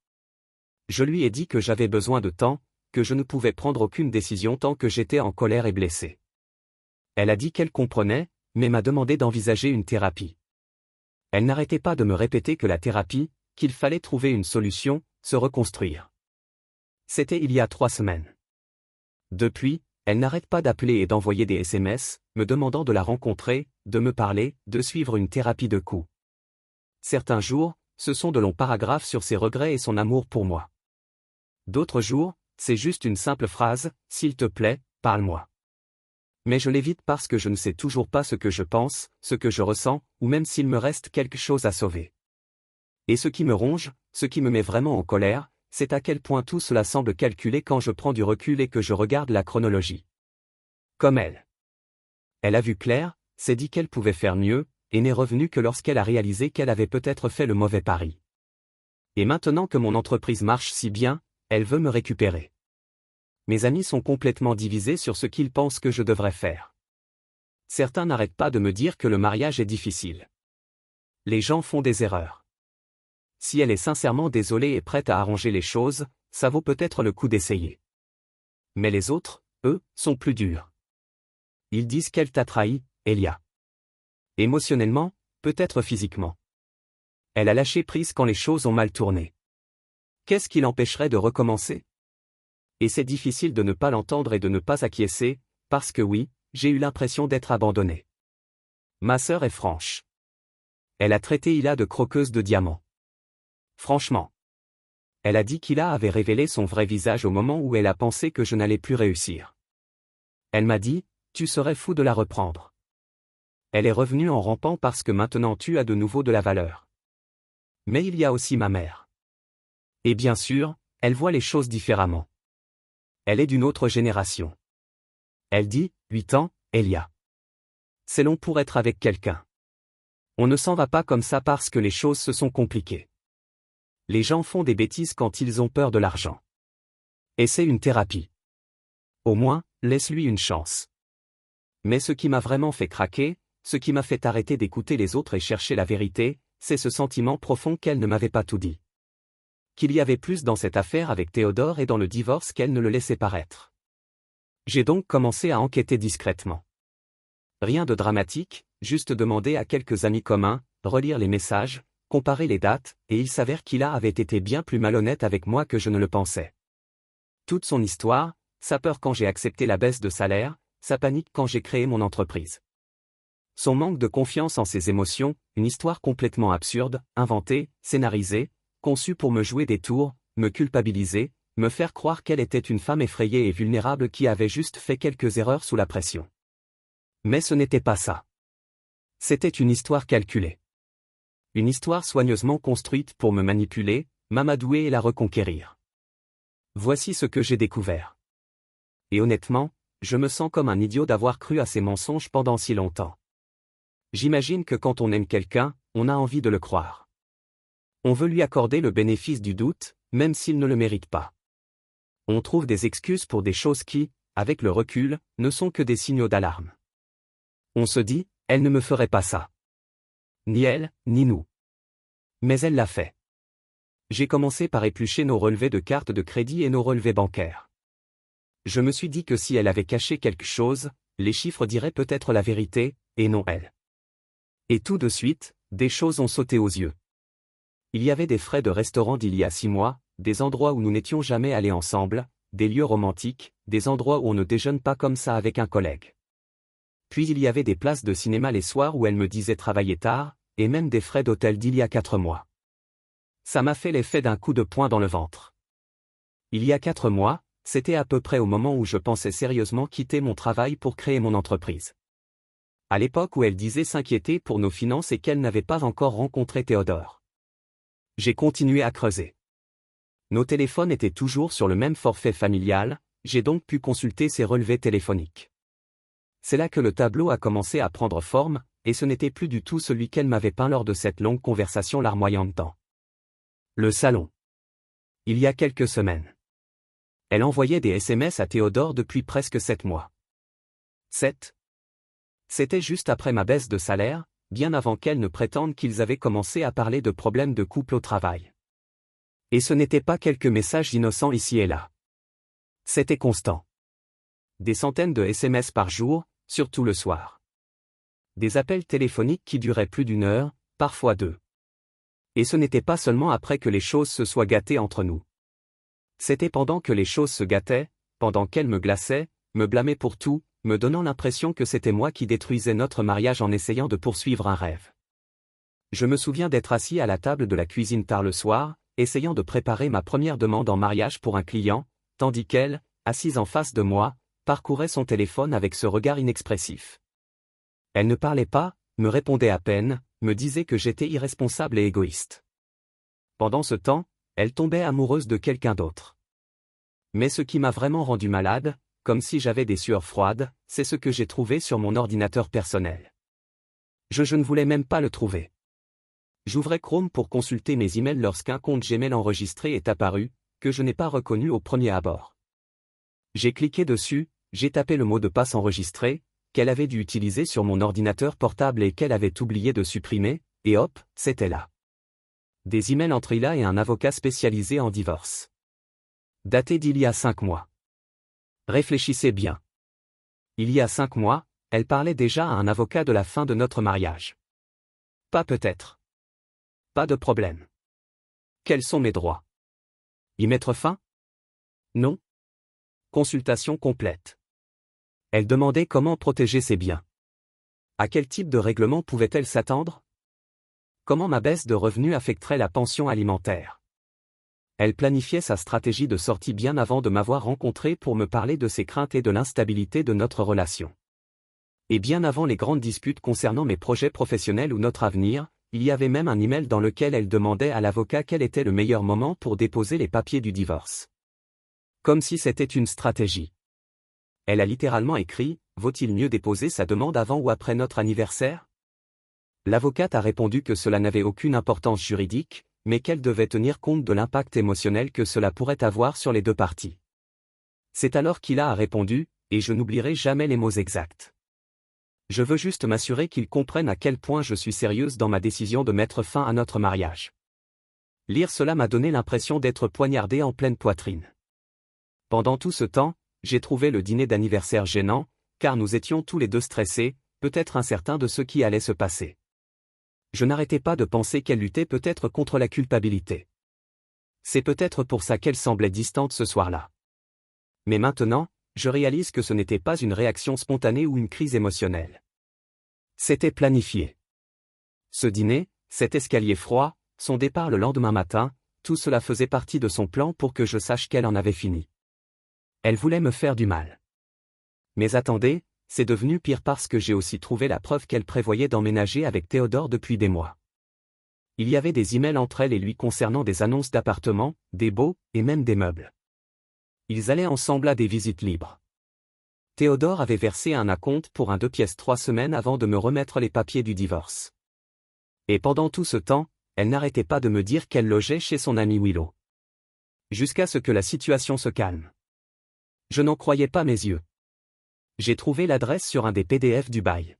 Je lui ai dit que j'avais besoin de temps, que je ne pouvais prendre aucune décision tant que j'étais en colère et blessé. Elle a dit qu'elle comprenait, mais m'a demandé d'envisager une thérapie. Elle n'arrêtait pas de me répéter que la thérapie, qu'il fallait trouver une solution, se reconstruire. C'était il y a 3 semaines. Depuis, elle n'arrête pas d'appeler et d'envoyer des SMS, me demandant de la rencontrer, de me parler, de suivre une thérapie de coups. Certains jours, ce sont de longs paragraphes sur ses regrets et son amour pour moi. D'autres jours, c'est juste une simple phrase, « S'il te plaît, parle-moi ». Mais je l'évite parce que je ne sais toujours pas ce que je pense, ce que je ressens, ou même s'il me reste quelque chose à sauver. Et ce qui me ronge, ce qui me met vraiment en colère, c'est à quel point tout cela semble calculé quand je prends du recul et que je regarde la chronologie. Comme elle. Elle a vu clair, s'est dit qu'elle pouvait faire mieux, et n'est revenue que lorsqu'elle a réalisé qu'elle avait peut-être fait le mauvais pari. Et maintenant que mon entreprise marche si bien, elle veut me récupérer. Mes amis sont complètement divisés sur ce qu'ils pensent que je devrais faire. Certains n'arrêtent pas de me dire que le mariage est difficile. Les gens font des erreurs. Si elle est sincèrement désolée et prête à arranger les choses, ça vaut peut-être le coup d'essayer. Mais les autres, eux, sont plus durs. Ils disent qu'elle t'a trahi, Elia. Émotionnellement, peut-être physiquement. Elle a lâché prise quand les choses ont mal tourné. Qu'est-ce qui l'empêcherait de recommencer? Et c'est difficile de ne pas l'entendre et de ne pas acquiescer, parce que oui, j'ai eu l'impression d'être abandonné. Ma sœur est franche. Elle a traité Ila de croqueuse de diamants. Franchement. Elle a dit qu'Ila avait révélé son vrai visage au moment où elle a pensé que je n'allais plus réussir. Elle m'a dit, tu serais fou de la reprendre. Elle est revenue en rampant parce que maintenant tu as de nouveau de la valeur. Mais il y a aussi ma mère. Et bien sûr, elle voit les choses différemment. Elle est d'une autre génération. Elle dit, 8 ans, Elia. C'est long pour être avec quelqu'un. On ne s'en va pas comme ça parce que les choses se sont compliquées. Les gens font des bêtises quand ils ont peur de l'argent. Et c'est une thérapie. Au moins, laisse-lui une chance. Mais ce qui m'a vraiment fait craquer, ce qui m'a fait arrêter d'écouter les autres et chercher la vérité, c'est ce sentiment profond qu'elle ne m'avait pas tout dit. Qu'il y avait plus dans cette affaire avec Théodore et dans le divorce qu'elle ne le laissait paraître. J'ai donc commencé à enquêter discrètement. Rien de dramatique, juste demander à quelques amis communs, relire les messages, comparer les dates, et il s'avère qu'Ila avait été bien plus malhonnête avec moi que je ne le pensais. Toute son histoire, sa peur quand j'ai accepté la baisse de salaire, sa panique quand j'ai créé mon entreprise. Son manque de confiance en ses émotions, une histoire complètement absurde, inventée, scénarisée, conçue pour me jouer des tours, me culpabiliser, me faire croire qu'elle était une femme effrayée et vulnérable qui avait juste fait quelques erreurs sous la pression. Mais ce n'était pas ça. C'était une histoire calculée. Une histoire soigneusement construite pour me manipuler, m'amadouer et la reconquérir. Voici ce que j'ai découvert. Et honnêtement, je me sens comme un idiot d'avoir cru à ces mensonges pendant si longtemps. J'imagine que quand on aime quelqu'un, on a envie de le croire. On veut lui accorder le bénéfice du doute, même s'il ne le mérite pas. On trouve des excuses pour des choses qui, avec le recul, ne sont que des signaux d'alarme. On se dit, elle ne me ferait pas ça. Ni elle, ni nous. Mais elle l'a fait. J'ai commencé par éplucher nos relevés de cartes de crédit et nos relevés bancaires. Je me suis dit que si elle avait caché quelque chose, les chiffres diraient peut-être la vérité, et non elle. Et tout de suite, des choses ont sauté aux yeux. Il y avait des frais de restaurant d'il y a 6 mois, des endroits où nous n'étions jamais allés ensemble, des lieux romantiques, des endroits où on ne déjeune pas comme ça avec un collègue. Puis il y avait des places de cinéma les soirs où elle me disait travailler tard, et même des frais d'hôtel d'il y a 4 mois. Ça m'a fait l'effet d'un coup de poing dans le ventre. Il y a 4 mois, c'était à peu près au moment où je pensais sérieusement quitter mon travail pour créer mon entreprise. À l'époque où elle disait s'inquiéter pour nos finances et qu'elle n'avait pas encore rencontré Théodore. J'ai continué à creuser. Nos téléphones étaient toujours sur le même forfait familial, j'ai donc pu consulter ses relevés téléphoniques. c'est là que le tableau a commencé à prendre forme, et ce n'était plus du tout celui qu'elle m'avait peint lors de cette longue conversation larmoyante dans le salon. Il y a quelques semaines. Elle envoyait des SMS à Théodore depuis presque 7 mois. 7. C'était juste après ma baisse de salaire, bien avant qu'elle ne prétende qu'ils avaient commencé à parler de problèmes de couple au travail. Et ce n'était pas quelques messages innocents ici et là. C'était constant. Des centaines de SMS par jour, surtout le soir. Des appels téléphoniques qui duraient plus d'1 heure, parfois 2. Et ce n'était pas seulement après que les choses se soient gâtées entre nous. C'était pendant que les choses se gâtaient, pendant qu'elle me glaçait, me blâmait pour tout, me donnant l'impression que c'était moi qui détruisais notre mariage en essayant de poursuivre un rêve. Je me souviens d'être assis à la table de la cuisine tard le soir, essayant de préparer ma première demande en mariage pour un client, tandis qu'elle, assise en face de moi, parcourait son téléphone avec ce regard inexpressif. Elle ne parlait pas, me répondait à peine, me disait que j'étais irresponsable et égoïste. Pendant ce temps, elle tombait amoureuse de quelqu'un d'autre. Mais ce qui m'a vraiment rendu malade, comme si j'avais des sueurs froides, c'est ce que j'ai trouvé sur mon ordinateur personnel. Je ne voulais même pas le trouver. J'ouvrais Chrome pour consulter mes emails lorsqu'un compte Gmail enregistré est apparu, que je n'ai pas reconnu au premier abord. J'ai cliqué dessus, j'ai tapé le mot de passe enregistré, qu'elle avait dû utiliser sur mon ordinateur portable et qu'elle avait oublié de supprimer, et hop, c'était là. Des emails entre Ila et un avocat spécialisé en divorce. Daté d'il y a 5 mois. Réfléchissez bien. Il y a 5 mois, elle parlait déjà à un avocat de la fin de notre mariage. Pas peut-être. Pas de problème. Quels sont mes droits? Y mettre fin? Non. Consultation complète. Elle demandait comment protéger ses biens. À quel type de règlement pouvait-elle s'attendre? Comment ma baisse de revenus affecterait la pension alimentaire? Elle planifiait sa stratégie de sortie bien avant de m'avoir rencontré pour me parler de ses craintes et de l'instabilité de notre relation. Et bien avant les grandes disputes concernant mes projets professionnels ou notre avenir, il y avait même un email dans lequel elle demandait à l'avocat quel était le meilleur moment pour déposer les papiers du divorce. Comme si c'était une stratégie. Elle a littéralement écrit « Vaut-il mieux déposer sa demande avant ou après notre anniversaire ?» L'avocate a répondu que cela n'avait aucune importance juridique, mais qu'elle devait tenir compte de l'impact émotionnel que cela pourrait avoir sur les deux parties. C'est alors qu'Ila a répondu, et je n'oublierai jamais les mots exacts. Je veux juste m'assurer qu'ils comprennent à quel point je suis sérieuse dans ma décision de mettre fin à notre mariage. Lire cela m'a donné l'impression d'être poignardée en pleine poitrine. Pendant tout ce temps, j'ai trouvé le dîner d'anniversaire gênant, car nous étions tous les deux stressés, peut-être incertains de ce qui allait se passer. Je n'arrêtais pas de penser qu'elle luttait peut-être contre la culpabilité. C'est peut-être pour ça qu'elle semblait distante ce soir-là. Mais maintenant, je réalise que ce n'était pas une réaction spontanée ou une crise émotionnelle. C'était planifié. Ce dîner, cet escalier froid, son départ le lendemain matin, tout cela faisait partie de son plan pour que je sache qu'elle en avait fini. Elle voulait me faire du mal. Mais attendez, c'est devenu pire parce que j'ai aussi trouvé la preuve qu'elle prévoyait d'emménager avec Théodore depuis des mois. Il y avait des emails entre elle et lui concernant des annonces d'appartements, des baux, et même des meubles. Ils allaient ensemble à des visites libres. Théodore avait versé un acompte pour un 2 pièces 3 semaines avant de me remettre les papiers du divorce. Et pendant tout ce temps, elle n'arrêtait pas de me dire qu'elle logeait chez son ami Willow. Jusqu'à ce que la situation se calme. Je n'en croyais pas mes yeux. J'ai trouvé l'adresse sur un des PDF du bail.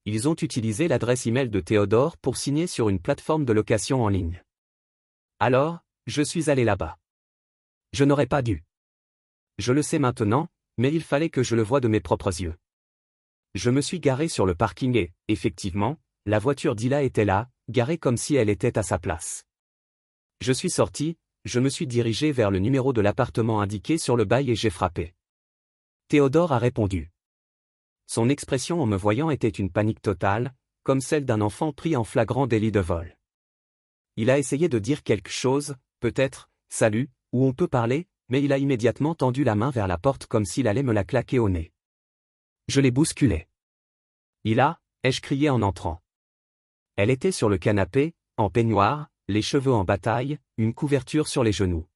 Ils ont utilisé l'adresse email de Théodore pour signer sur une plateforme de location en ligne. Alors, je suis allé là-bas. Je n'aurais pas dû. Je le sais maintenant, mais il fallait que je le voie de mes propres yeux. Je me suis garé sur le parking et, effectivement, la voiture d'Ila était là, garée comme si elle était à sa place. Je suis sorti, je me suis dirigé vers le numéro de l'appartement indiqué sur le bail et j'ai frappé. Théodore a répondu. Son expression en me voyant était une panique totale, comme celle d'un enfant pris en flagrant délit de vol. Il a essayé de dire quelque chose, peut-être, « Salut » ou « On peut parler », mais il a immédiatement tendu la main vers la porte comme s'il allait me la claquer au nez. Je l'ai bousculé. « Ila » ai-je crié en entrant. Elle était sur le canapé, en peignoir, les cheveux en bataille, une couverture sur les genoux.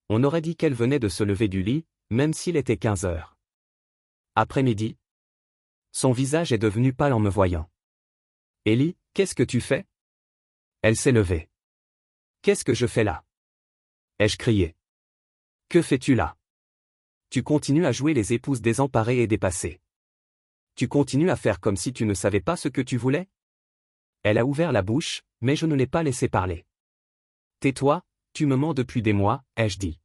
On aurait dit qu'elle venait de se lever du lit, même s'il était 15 heures. Après-midi. Son visage est devenu pâle en me voyant. Ellie, qu'est-ce que tu fais? Elle s'est levée. Qu'est-ce que je fais là? Ai-je crié. Que fais-tu là? Tu continues à jouer les épouses désemparées et dépassées. Tu continues à faire comme si tu ne savais pas ce que tu voulais? Elle a ouvert la bouche, mais je ne l'ai pas laissé parler. Tais-toi, tu me mens depuis des mois, ai-je dit.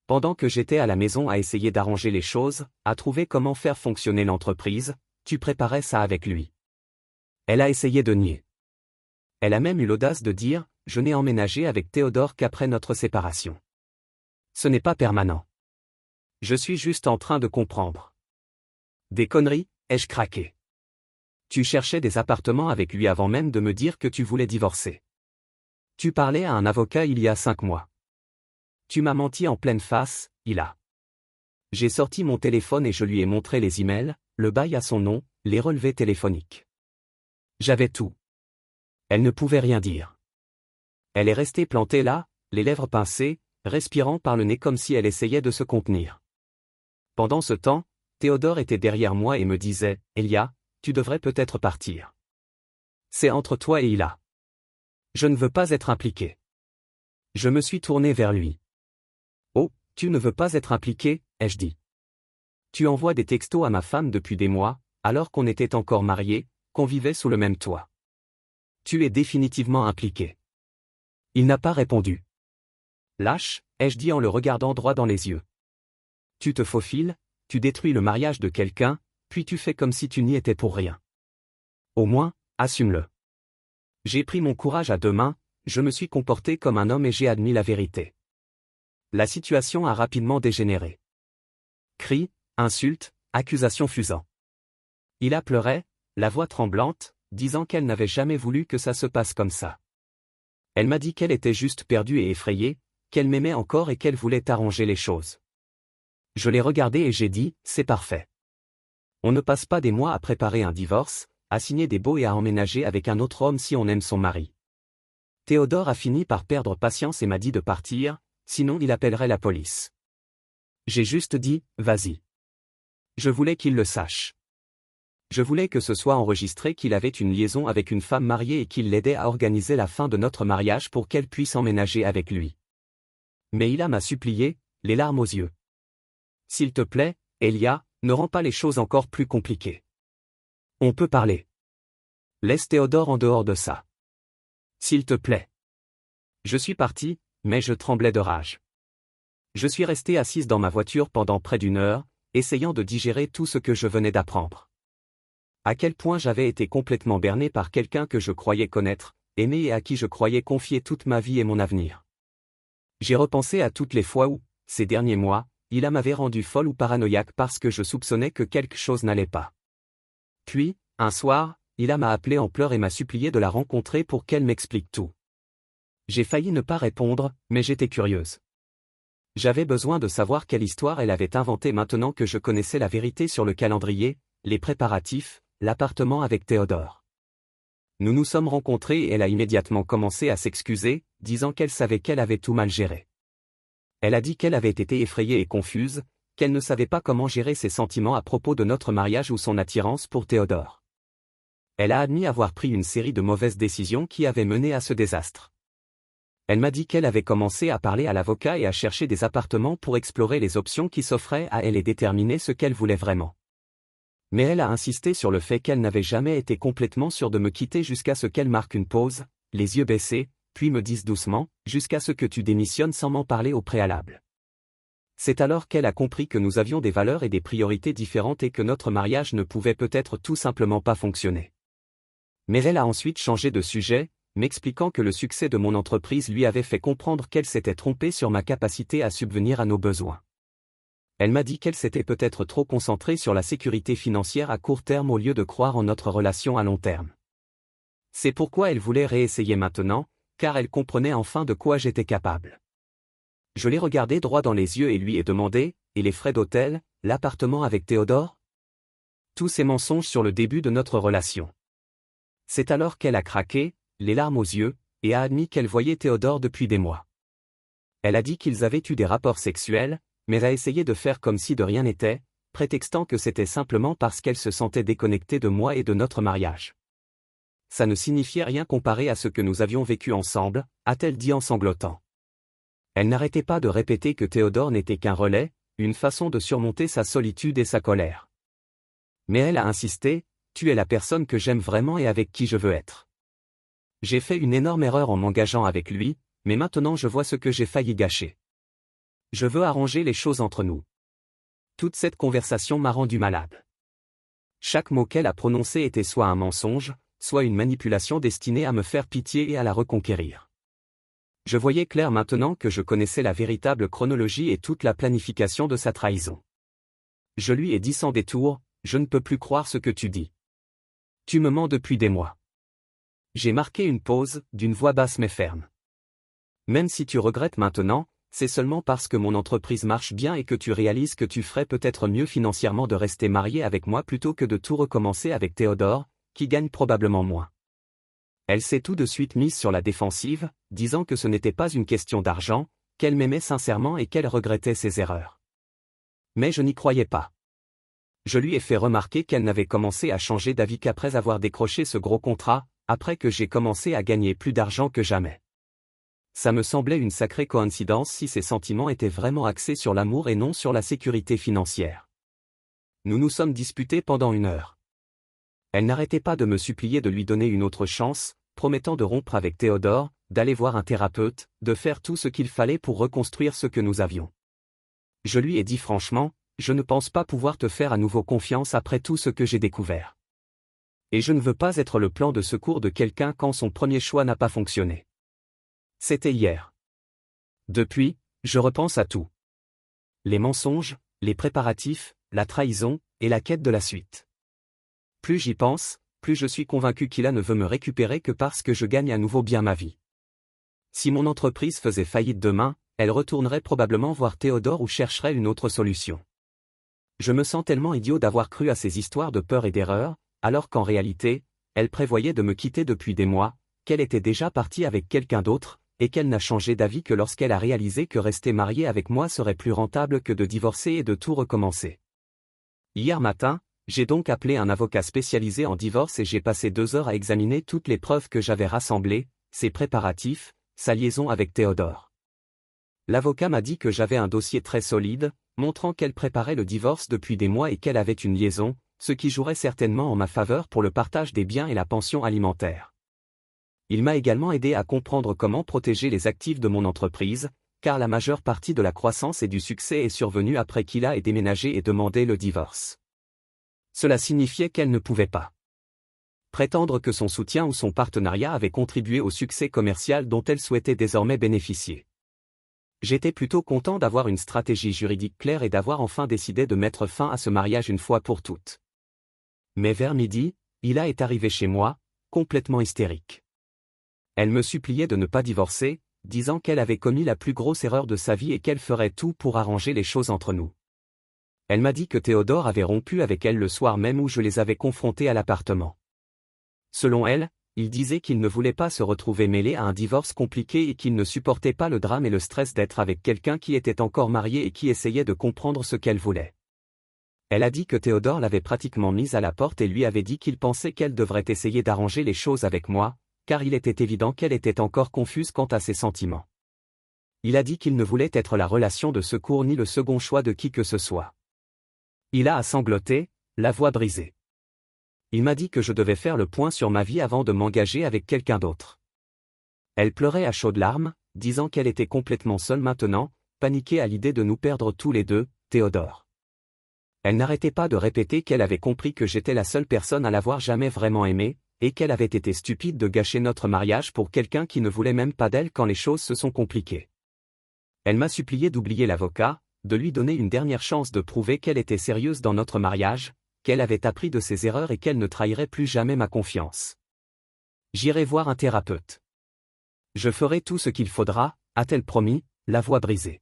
Pendant que j'étais à la maison à essayer d'arranger les choses, à trouver comment faire fonctionner l'entreprise, tu préparais ça avec lui. Elle a essayé de nier. Elle a même eu l'audace de dire, je n'ai emménagé avec Théodore qu'après notre séparation. Ce n'est pas permanent. Je suis juste en train de comprendre. Des conneries, ai-je craqué. Tu cherchais des appartements avec lui avant même de me dire que tu voulais divorcer. Tu parlais à un avocat il y a 5 mois. Tu m'as menti en pleine face, il a. J'ai sorti mon téléphone et je lui ai montré les emails, le bail à son nom, les relevés téléphoniques. J'avais tout. Elle ne pouvait rien dire. Elle est restée plantée là, les lèvres pincées, respirant par le nez comme si elle essayait de se contenir. Pendant ce temps, Théodore était derrière moi et me disait, Elia, tu devrais peut-être partir. C'est entre toi et Ila. Je ne veux pas être impliqué. Je me suis tourné vers lui. Oh, tu ne veux pas être impliqué, ai-je dit. Tu envoies des textos à ma femme depuis des mois, alors qu'on était encore mariés, qu'on vivait sous le même toit. Tu es définitivement impliqué. Il n'a pas répondu. Lâche, ai-je dit en le regardant droit dans les yeux. Tu te faufiles, tu détruis le mariage de quelqu'un, puis tu fais comme si tu n'y étais pour rien. Au moins, assume-le. J'ai pris mon courage à 2 mains, je me suis comporté comme un homme et j'ai admis la vérité. La situation a rapidement dégénéré. Cris, insultes, accusations fusant. Ila pleurait, la voix tremblante, disant qu'elle n'avait jamais voulu que ça se passe comme ça. Elle m'a dit qu'elle était juste perdue et effrayée, qu'elle m'aimait encore et qu'elle voulait arranger les choses. Je l'ai regardée et j'ai dit, c'est parfait. On ne passe pas des mois à préparer un divorce, à signer des baux et à emménager avec un autre homme si on aime son mari. Théodore a fini par perdre patience et m'a dit de partir, sinon il appellerait la police. J'ai juste dit, vas-y. Je voulais qu'il le sache. Je voulais que ce soit enregistré qu'il avait une liaison avec une femme mariée et qu'il l'aidait à organiser la fin de notre mariage pour qu'elle puisse emménager avec lui. Mais il m'a supplié, les larmes aux yeux. S'il te plaît, Elia, ne rends pas les choses encore plus compliquées. On peut parler. Laisse Théodore en dehors de ça. S'il te plaît. Je suis parti, mais je tremblais de rage. Je suis resté assise dans ma voiture pendant près d'1 heure, essayant de digérer tout ce que je venais d'apprendre. À quel point j'avais été complètement berné par quelqu'un que je croyais connaître, aimer et à qui je croyais confier toute ma vie et mon avenir. J'ai repensé à toutes les fois où, ces derniers mois, il m'avait rendu folle ou paranoïaque parce que je soupçonnais que quelque chose n'allait pas. Puis, un soir, il m'a appelé en pleurs et m'a supplié de la rencontrer pour qu'elle m'explique tout. J'ai failli ne pas répondre, mais j'étais curieuse. J'avais besoin de savoir quelle histoire elle avait inventée maintenant que je connaissais la vérité sur le calendrier, les préparatifs, l'appartement avec Théodore. Nous nous sommes rencontrés et elle a immédiatement commencé à s'excuser, disant qu'elle savait qu'elle avait tout mal géré. Elle a dit qu'elle avait été effrayée et confuse, qu'elle ne savait pas comment gérer ses sentiments à propos de notre mariage ou son attirance pour Théodore. Elle a admis avoir pris une série de mauvaises décisions qui avaient mené à ce désastre. Elle m'a dit qu'elle avait commencé à parler à l'avocat et à chercher des appartements pour explorer les options qui s'offraient à elle et déterminer ce qu'elle voulait vraiment. Mais elle a insisté sur le fait qu'elle n'avait jamais été complètement sûre de me quitter jusqu'à ce qu'elle marque une pause, les yeux baissés, puis me dise doucement, jusqu'à ce que tu démissionnes sans m'en parler au préalable. C'est alors qu'elle a compris que nous avions des valeurs et des priorités différentes et que notre mariage ne pouvait peut-être tout simplement pas fonctionner. Mais elle a ensuite changé de sujet, m'expliquant que le succès de mon entreprise lui avait fait comprendre qu'elle s'était trompée sur ma capacité à subvenir à nos besoins. Elle m'a dit qu'elle s'était peut-être trop concentrée sur la sécurité financière à court terme au lieu de croire en notre relation à long terme. C'est pourquoi elle voulait réessayer maintenant, car elle comprenait enfin de quoi j'étais capable. Je l'ai regardé droit dans les yeux et lui ai demandé, et les frais d'hôtel, l'appartement avec Théodore? Tous ces mensonges sur le début de notre relation. C'est alors qu'elle a craqué, les larmes aux yeux, et a admis qu'elle voyait Théodore depuis des mois. Elle a dit qu'ils avaient eu des rapports sexuels, mais a essayé de faire comme si de rien n'était, prétextant que c'était simplement parce qu'elle se sentait déconnectée de moi et de notre mariage. Ça ne signifiait rien comparé à ce que nous avions vécu ensemble, a-t-elle dit en sanglotant. Elle n'arrêtait pas de répéter que Théodore n'était qu'un relais, une façon de surmonter sa solitude et sa colère. Mais elle a insisté, tu es la personne que j'aime vraiment et avec qui je veux être. J'ai fait une énorme erreur en m'engageant avec lui, mais maintenant je vois ce que j'ai failli gâcher. Je veux arranger les choses entre nous. Toute cette conversation m'a rendu malade. Chaque mot qu'elle a prononcé était soit un mensonge, soit une manipulation destinée à me faire pitié et à la reconquérir. Je voyais clair maintenant que je connaissais la véritable chronologie et toute la planification de sa trahison. Je lui ai dit sans détour, je ne peux plus croire ce que tu dis. Tu me mens depuis des mois. J'ai marqué une pause, d'une voix basse mais ferme. Même si tu regrettes maintenant, c'est seulement parce que mon entreprise marche bien et que tu réalises que tu ferais peut-être mieux financièrement de rester marié avec moi plutôt que de tout recommencer avec Théodore, qui gagne probablement moins. Elle s'est tout de suite mise sur la défensive, disant que ce n'était pas une question d'argent, qu'elle m'aimait sincèrement et qu'elle regrettait ses erreurs. Mais je n'y croyais pas. Je lui ai fait remarquer qu'elle n'avait commencé à changer d'avis qu'après avoir décroché ce gros contrat, après que j'ai commencé à gagner plus d'argent que jamais. Ça me semblait une sacrée coïncidence si ses sentiments étaient vraiment axés sur l'amour et non sur la sécurité financière. Nous nous sommes disputés pendant 1 heure. Elle n'arrêtait pas de me supplier de lui donner une autre chance, promettant de rompre avec Théodore, d'aller voir un thérapeute, de faire tout ce qu'il fallait pour reconstruire ce que nous avions. Je lui ai dit franchement, je ne pense pas pouvoir te faire à nouveau confiance après tout ce que j'ai découvert. Et je ne veux pas être le plan de secours de quelqu'un quand son premier choix n'a pas fonctionné. C'était hier. Depuis, je repense à tout. Les mensonges, les préparatifs, la trahison, et la quête de la suite. Plus j'y pense, plus je suis convaincu qu'il ne veut me récupérer que parce que je gagne à nouveau bien ma vie. Si mon entreprise faisait faillite demain, elle retournerait probablement voir Théodore ou chercherait une autre solution. Je me sens tellement idiot d'avoir cru à ces histoires de peur et d'erreur, alors qu'en réalité, elle prévoyait de me quitter depuis des mois, qu'elle était déjà partie avec quelqu'un d'autre, et qu'elle n'a changé d'avis que lorsqu'elle a réalisé que rester mariée avec moi serait plus rentable que de divorcer et de tout recommencer. Hier matin, j'ai donc appelé un avocat spécialisé en divorce et j'ai passé 2 heures à examiner toutes les preuves que j'avais rassemblées, ses préparatifs, sa liaison avec Théodore. L'avocat m'a dit que j'avais un dossier très solide, montrant qu'elle préparait le divorce depuis des mois et qu'elle avait une liaison, ce qui jouerait certainement en ma faveur pour le partage des biens et la pension alimentaire. Il m'a également aidé à comprendre comment protéger les actifs de mon entreprise, car la majeure partie de la croissance et du succès est survenue après qu'il ait déménagé et demandé le divorce. Cela signifiait qu'elle ne pouvait pas prétendre que son soutien ou son partenariat avait contribué au succès commercial dont elle souhaitait désormais bénéficier. J'étais plutôt content d'avoir une stratégie juridique claire et d'avoir enfin décidé de mettre fin à ce mariage une fois pour toutes. Mais vers midi, Hila est arrivée chez moi, complètement hystérique. Elle me suppliait de ne pas divorcer, disant qu'elle avait commis la plus grosse erreur de sa vie et qu'elle ferait tout pour arranger les choses entre nous. Elle m'a dit que Théodore avait rompu avec elle le soir même où je les avais confrontés à l'appartement. Selon elle, il disait qu'il ne voulait pas se retrouver mêlé à un divorce compliqué et qu'il ne supportait pas le drame et le stress d'être avec quelqu'un qui était encore marié et qui essayait de comprendre ce qu'elle voulait. Elle a dit que Théodore l'avait pratiquement mise à la porte et lui avait dit qu'il pensait qu'elle devrait essayer d'arranger les choses avec moi, car il était évident qu'elle était encore confuse quant à ses sentiments. Il a dit qu'il ne voulait être la relation de secours ni le second choix de qui que ce soit. Il a sangloté, la voix brisée. Il m'a dit que je devais faire le point sur ma vie avant de m'engager avec quelqu'un d'autre. Elle pleurait à chaudes larmes, disant qu'elle était complètement seule maintenant, paniquée à l'idée de nous perdre tous les deux, Théodore. Elle n'arrêtait pas de répéter qu'elle avait compris que j'étais la seule personne à l'avoir jamais vraiment aimée, et qu'elle avait été stupide de gâcher notre mariage pour quelqu'un qui ne voulait même pas d'elle quand les choses se sont compliquées. Elle m'a supplié d'oublier l'avocat, de lui donner une dernière chance de prouver qu'elle était sérieuse dans notre mariage, qu'elle avait appris de ses erreurs et qu'elle ne trahirait plus jamais ma confiance. J'irai voir un thérapeute. Je ferai tout ce qu'il faudra, a-t-elle promis, la voix brisée.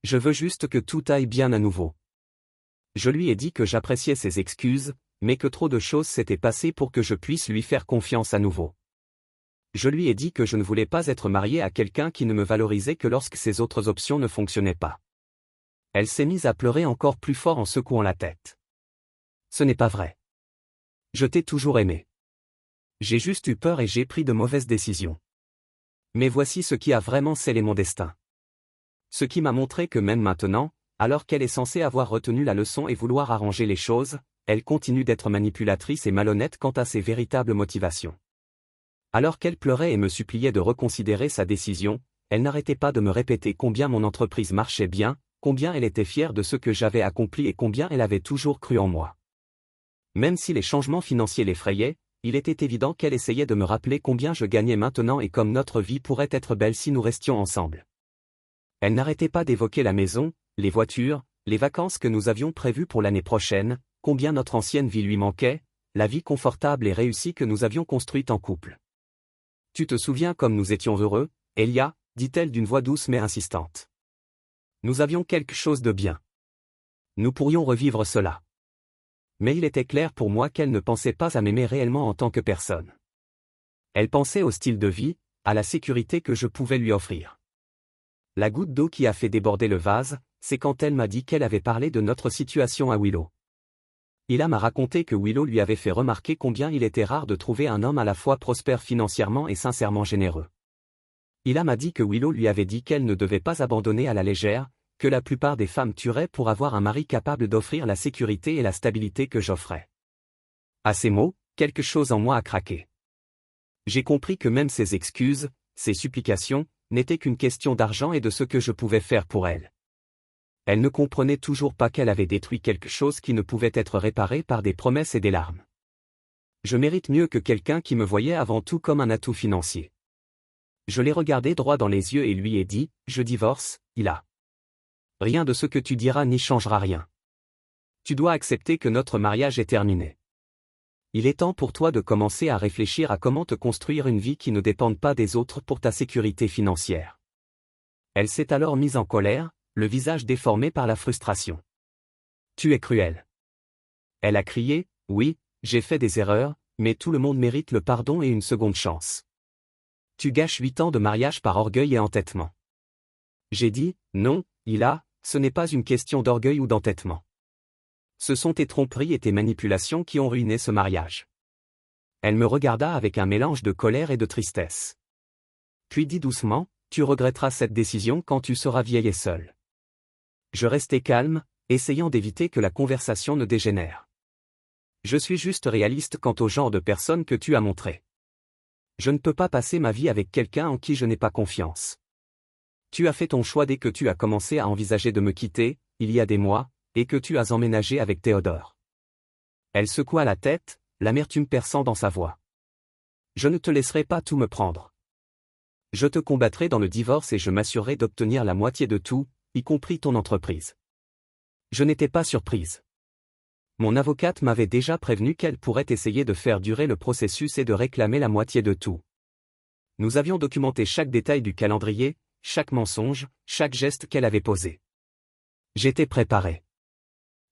Je veux juste que tout aille bien à nouveau. Je lui ai dit que j'appréciais ses excuses, mais que trop de choses s'étaient passées pour que je puisse lui faire confiance à nouveau. Je lui ai dit que je ne voulais pas être marié à quelqu'un qui ne me valorisait que lorsque ses autres options ne fonctionnaient pas. Elle s'est mise à pleurer encore plus fort en secouant la tête. Ce n'est pas vrai. Je t'ai toujours aimé. J'ai juste eu peur et j'ai pris de mauvaises décisions. Mais voici ce qui a vraiment scellé mon destin. Ce qui m'a montré que même maintenant, alors qu'elle est censée avoir retenu la leçon et vouloir arranger les choses, elle continue d'être manipulatrice et malhonnête quant à ses véritables motivations. Alors qu'elle pleurait et me suppliait de reconsidérer sa décision, elle n'arrêtait pas de me répéter combien mon entreprise marchait bien, combien elle était fière de ce que j'avais accompli et combien elle avait toujours cru en moi. Même si les changements financiers l'effrayaient, il était évident qu'elle essayait de me rappeler combien je gagnais maintenant et comme notre vie pourrait être belle si nous restions ensemble. Elle n'arrêtait pas d'évoquer la maison, les voitures, les vacances que nous avions prévues pour l'année prochaine, combien notre ancienne vie lui manquait, la vie confortable et réussie que nous avions construite en couple. Tu te souviens comme nous étions heureux, Elia, dit-elle d'une voix douce mais insistante. Nous avions quelque chose de bien. Nous pourrions revivre cela. Mais il était clair pour moi qu'elle ne pensait pas à m'aimer réellement en tant que personne. Elle pensait au style de vie, à la sécurité que je pouvais lui offrir. La goutte d'eau qui a fait déborder le vase, c'est quand elle m'a dit qu'elle avait parlé de notre situation à Willow. Ila m'a raconté que Willow lui avait fait remarquer combien il était rare de trouver un homme à la fois prospère financièrement et sincèrement généreux. Ila m'a dit que Willow lui avait dit qu'elle ne devait pas abandonner à la légère, que la plupart des femmes tueraient pour avoir un mari capable d'offrir la sécurité et la stabilité que j'offrais. À ces mots, quelque chose en moi a craqué. J'ai compris que même ses excuses, ses supplications, n'étaient qu'une question d'argent et de ce que je pouvais faire pour elle. Elle ne comprenait toujours pas qu'elle avait détruit quelque chose qui ne pouvait être réparé par des promesses et des larmes. Je mérite mieux que quelqu'un qui me voyait avant tout comme un atout financier. Je l'ai regardé droit dans les yeux et lui ai dit, je divorce, Ila. Rien de ce que tu diras n'y changera rien. Tu dois accepter que notre mariage est terminé. Il est temps pour toi de commencer à réfléchir à comment te construire une vie qui ne dépende pas des autres pour ta sécurité financière. Elle s'est alors mise en colère, le visage déformé par la frustration. Tu es cruel. Elle a crié, oui, j'ai fait des erreurs, mais tout le monde mérite le pardon et une seconde chance. Tu gâches 8 ans de mariage par orgueil et entêtement. J'ai dit, non, Ila, ce n'est pas une question d'orgueil ou d'entêtement. Ce sont tes tromperies et tes manipulations qui ont ruiné ce mariage. Elle me regarda avec un mélange de colère et de tristesse. Puis dit doucement, tu regretteras cette décision quand tu seras vieille et seule. Je restai calme, essayant d'éviter que la conversation ne dégénère. Je suis juste réaliste quant au genre de personne que tu as montré. Je ne peux pas passer ma vie avec quelqu'un en qui je n'ai pas confiance. Tu as fait ton choix dès que tu as commencé à envisager de me quitter, il y a des mois, et que tu as emménagé avec Théodore. Elle secoua la tête, l'amertume perçant dans sa voix. Je ne te laisserai pas tout me prendre. Je te combattrai dans le divorce et je m'assurerai d'obtenir la moitié de tout, y compris ton entreprise. Je n'étais pas surprise. Mon avocate m'avait déjà prévenu qu'elle pourrait essayer de faire durer le processus et de réclamer la moitié de tout. Nous avions documenté chaque détail du calendrier, chaque mensonge, chaque geste qu'elle avait posé. J'étais préparé.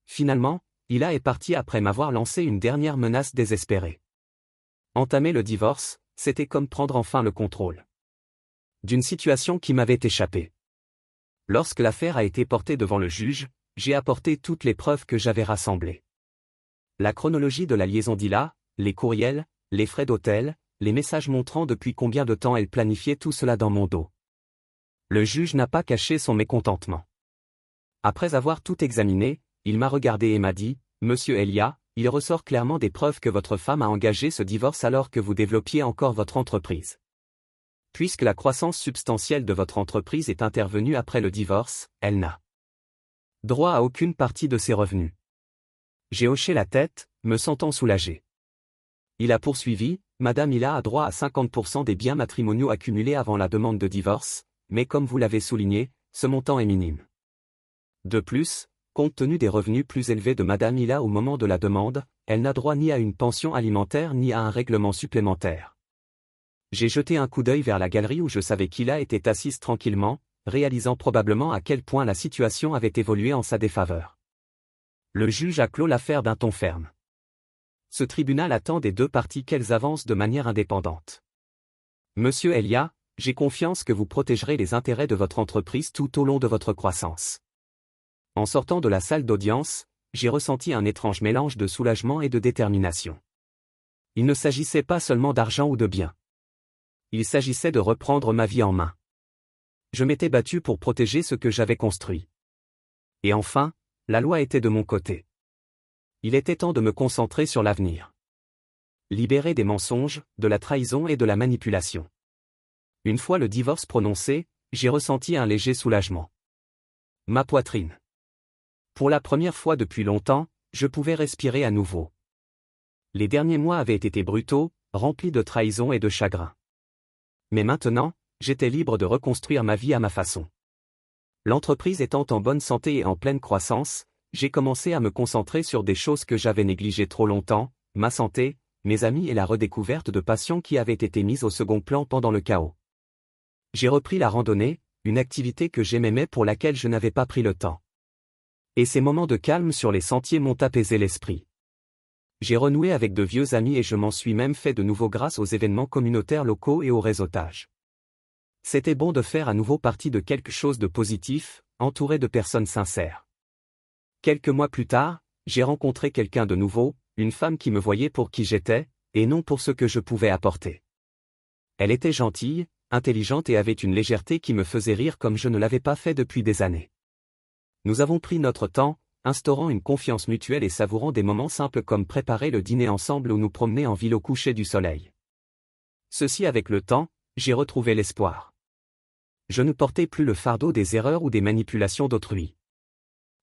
Finalement, Ila est parti après m'avoir lancé une dernière menace désespérée. Entamer le divorce, c'était comme prendre enfin le contrôle d'une situation qui m'avait échappé. Lorsque l'affaire a été portée devant le juge, j'ai apporté toutes les preuves que j'avais rassemblées. La chronologie de la liaison d'Ila, les courriels, les frais d'hôtel, les messages montrant depuis combien de temps elle planifiait tout cela dans mon dos. Le juge n'a pas caché son mécontentement. Après avoir tout examiné, il m'a regardé et m'a dit, « Monsieur Elia, il ressort clairement des preuves que votre femme a engagé ce divorce alors que vous développiez encore votre entreprise. Puisque la croissance substantielle de votre entreprise est intervenue après le divorce, elle n'a droit à aucune partie de ses revenus. » J'ai hoché la tête, me sentant soulagé. Il a poursuivi, « Madame Ila a droit à 50% des biens matrimoniaux accumulés avant la demande de divorce, mais comme vous l'avez souligné, ce montant est minime. De plus, compte tenu des revenus plus élevés de Madame Ila au moment de la demande, elle n'a droit ni à une pension alimentaire ni à un règlement supplémentaire. » J'ai jeté un coup d'œil vers la galerie où je savais qu'Ila était assise tranquillement, réalisant probablement à quel point la situation avait évolué en sa défaveur. Le juge a clos l'affaire d'un ton ferme. Ce tribunal attend des deux parties qu'elles avancent de manière indépendante. Monsieur Elia, j'ai confiance que vous protégerez les intérêts de votre entreprise tout au long de votre croissance. En sortant de la salle d'audience, j'ai ressenti un étrange mélange de soulagement et de détermination. Il ne s'agissait pas seulement d'argent ou de biens. Il s'agissait de reprendre ma vie en main. Je m'étais battu pour protéger ce que j'avais construit. Et enfin, la loi était de mon côté. Il était temps de me concentrer sur l'avenir. Libéré des mensonges, de la trahison et de la manipulation. Une fois le divorce prononcé, j'ai ressenti un léger soulagement. Ma poitrine. Pour la première fois depuis longtemps, je pouvais respirer à nouveau. Les derniers mois avaient été brutaux, remplis de trahison et de chagrin. Mais maintenant, j'étais libre de reconstruire ma vie à ma façon. L'entreprise étant en bonne santé et en pleine croissance, j'ai commencé à me concentrer sur des choses que j'avais négligées trop longtemps, ma santé, mes amis et la redécouverte de passions qui avaient été mises au second plan pendant le chaos. J'ai repris la randonnée, une activité que j'aimais mais pour laquelle je n'avais pas pris le temps. Et ces moments de calme sur les sentiers m'ont apaisé l'esprit. J'ai renoué avec de vieux amis et je m'en suis même fait de nouveau grâce aux événements communautaires locaux et au réseautage. C'était bon de faire à nouveau partie de quelque chose de positif, entouré de personnes sincères. Quelques mois plus tard, j'ai rencontré quelqu'un de nouveau, une femme qui me voyait pour qui j'étais, et non pour ce que je pouvais apporter. Elle était gentille, intelligente et avait une légèreté qui me faisait rire comme je ne l'avais pas fait depuis des années. Nous avons pris notre temps, instaurant une confiance mutuelle et savourant des moments simples comme préparer le dîner ensemble ou nous promener en ville au coucher du soleil. Ceci avec le temps, j'ai retrouvé l'espoir. Je ne portais plus le fardeau des erreurs ou des manipulations d'autrui.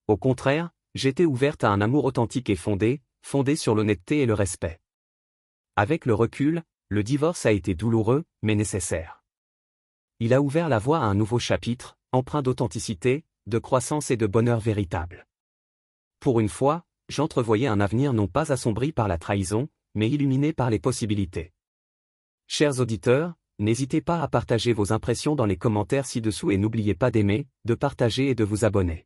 Au contraire, j'étais ouverte à un amour authentique et fondé sur l'honnêteté et le respect. Avec le recul, le divorce a été douloureux, mais nécessaire. Il a ouvert la voie à un nouveau chapitre, empreint d'authenticité, de croissance et de bonheur véritable. Pour une fois, j'entrevoyais un avenir non pas assombri par la trahison, mais illuminé par les possibilités. Chers auditeurs, n'hésitez pas à partager vos impressions dans les commentaires ci-dessous et n'oubliez pas d'aimer, de partager et de vous abonner.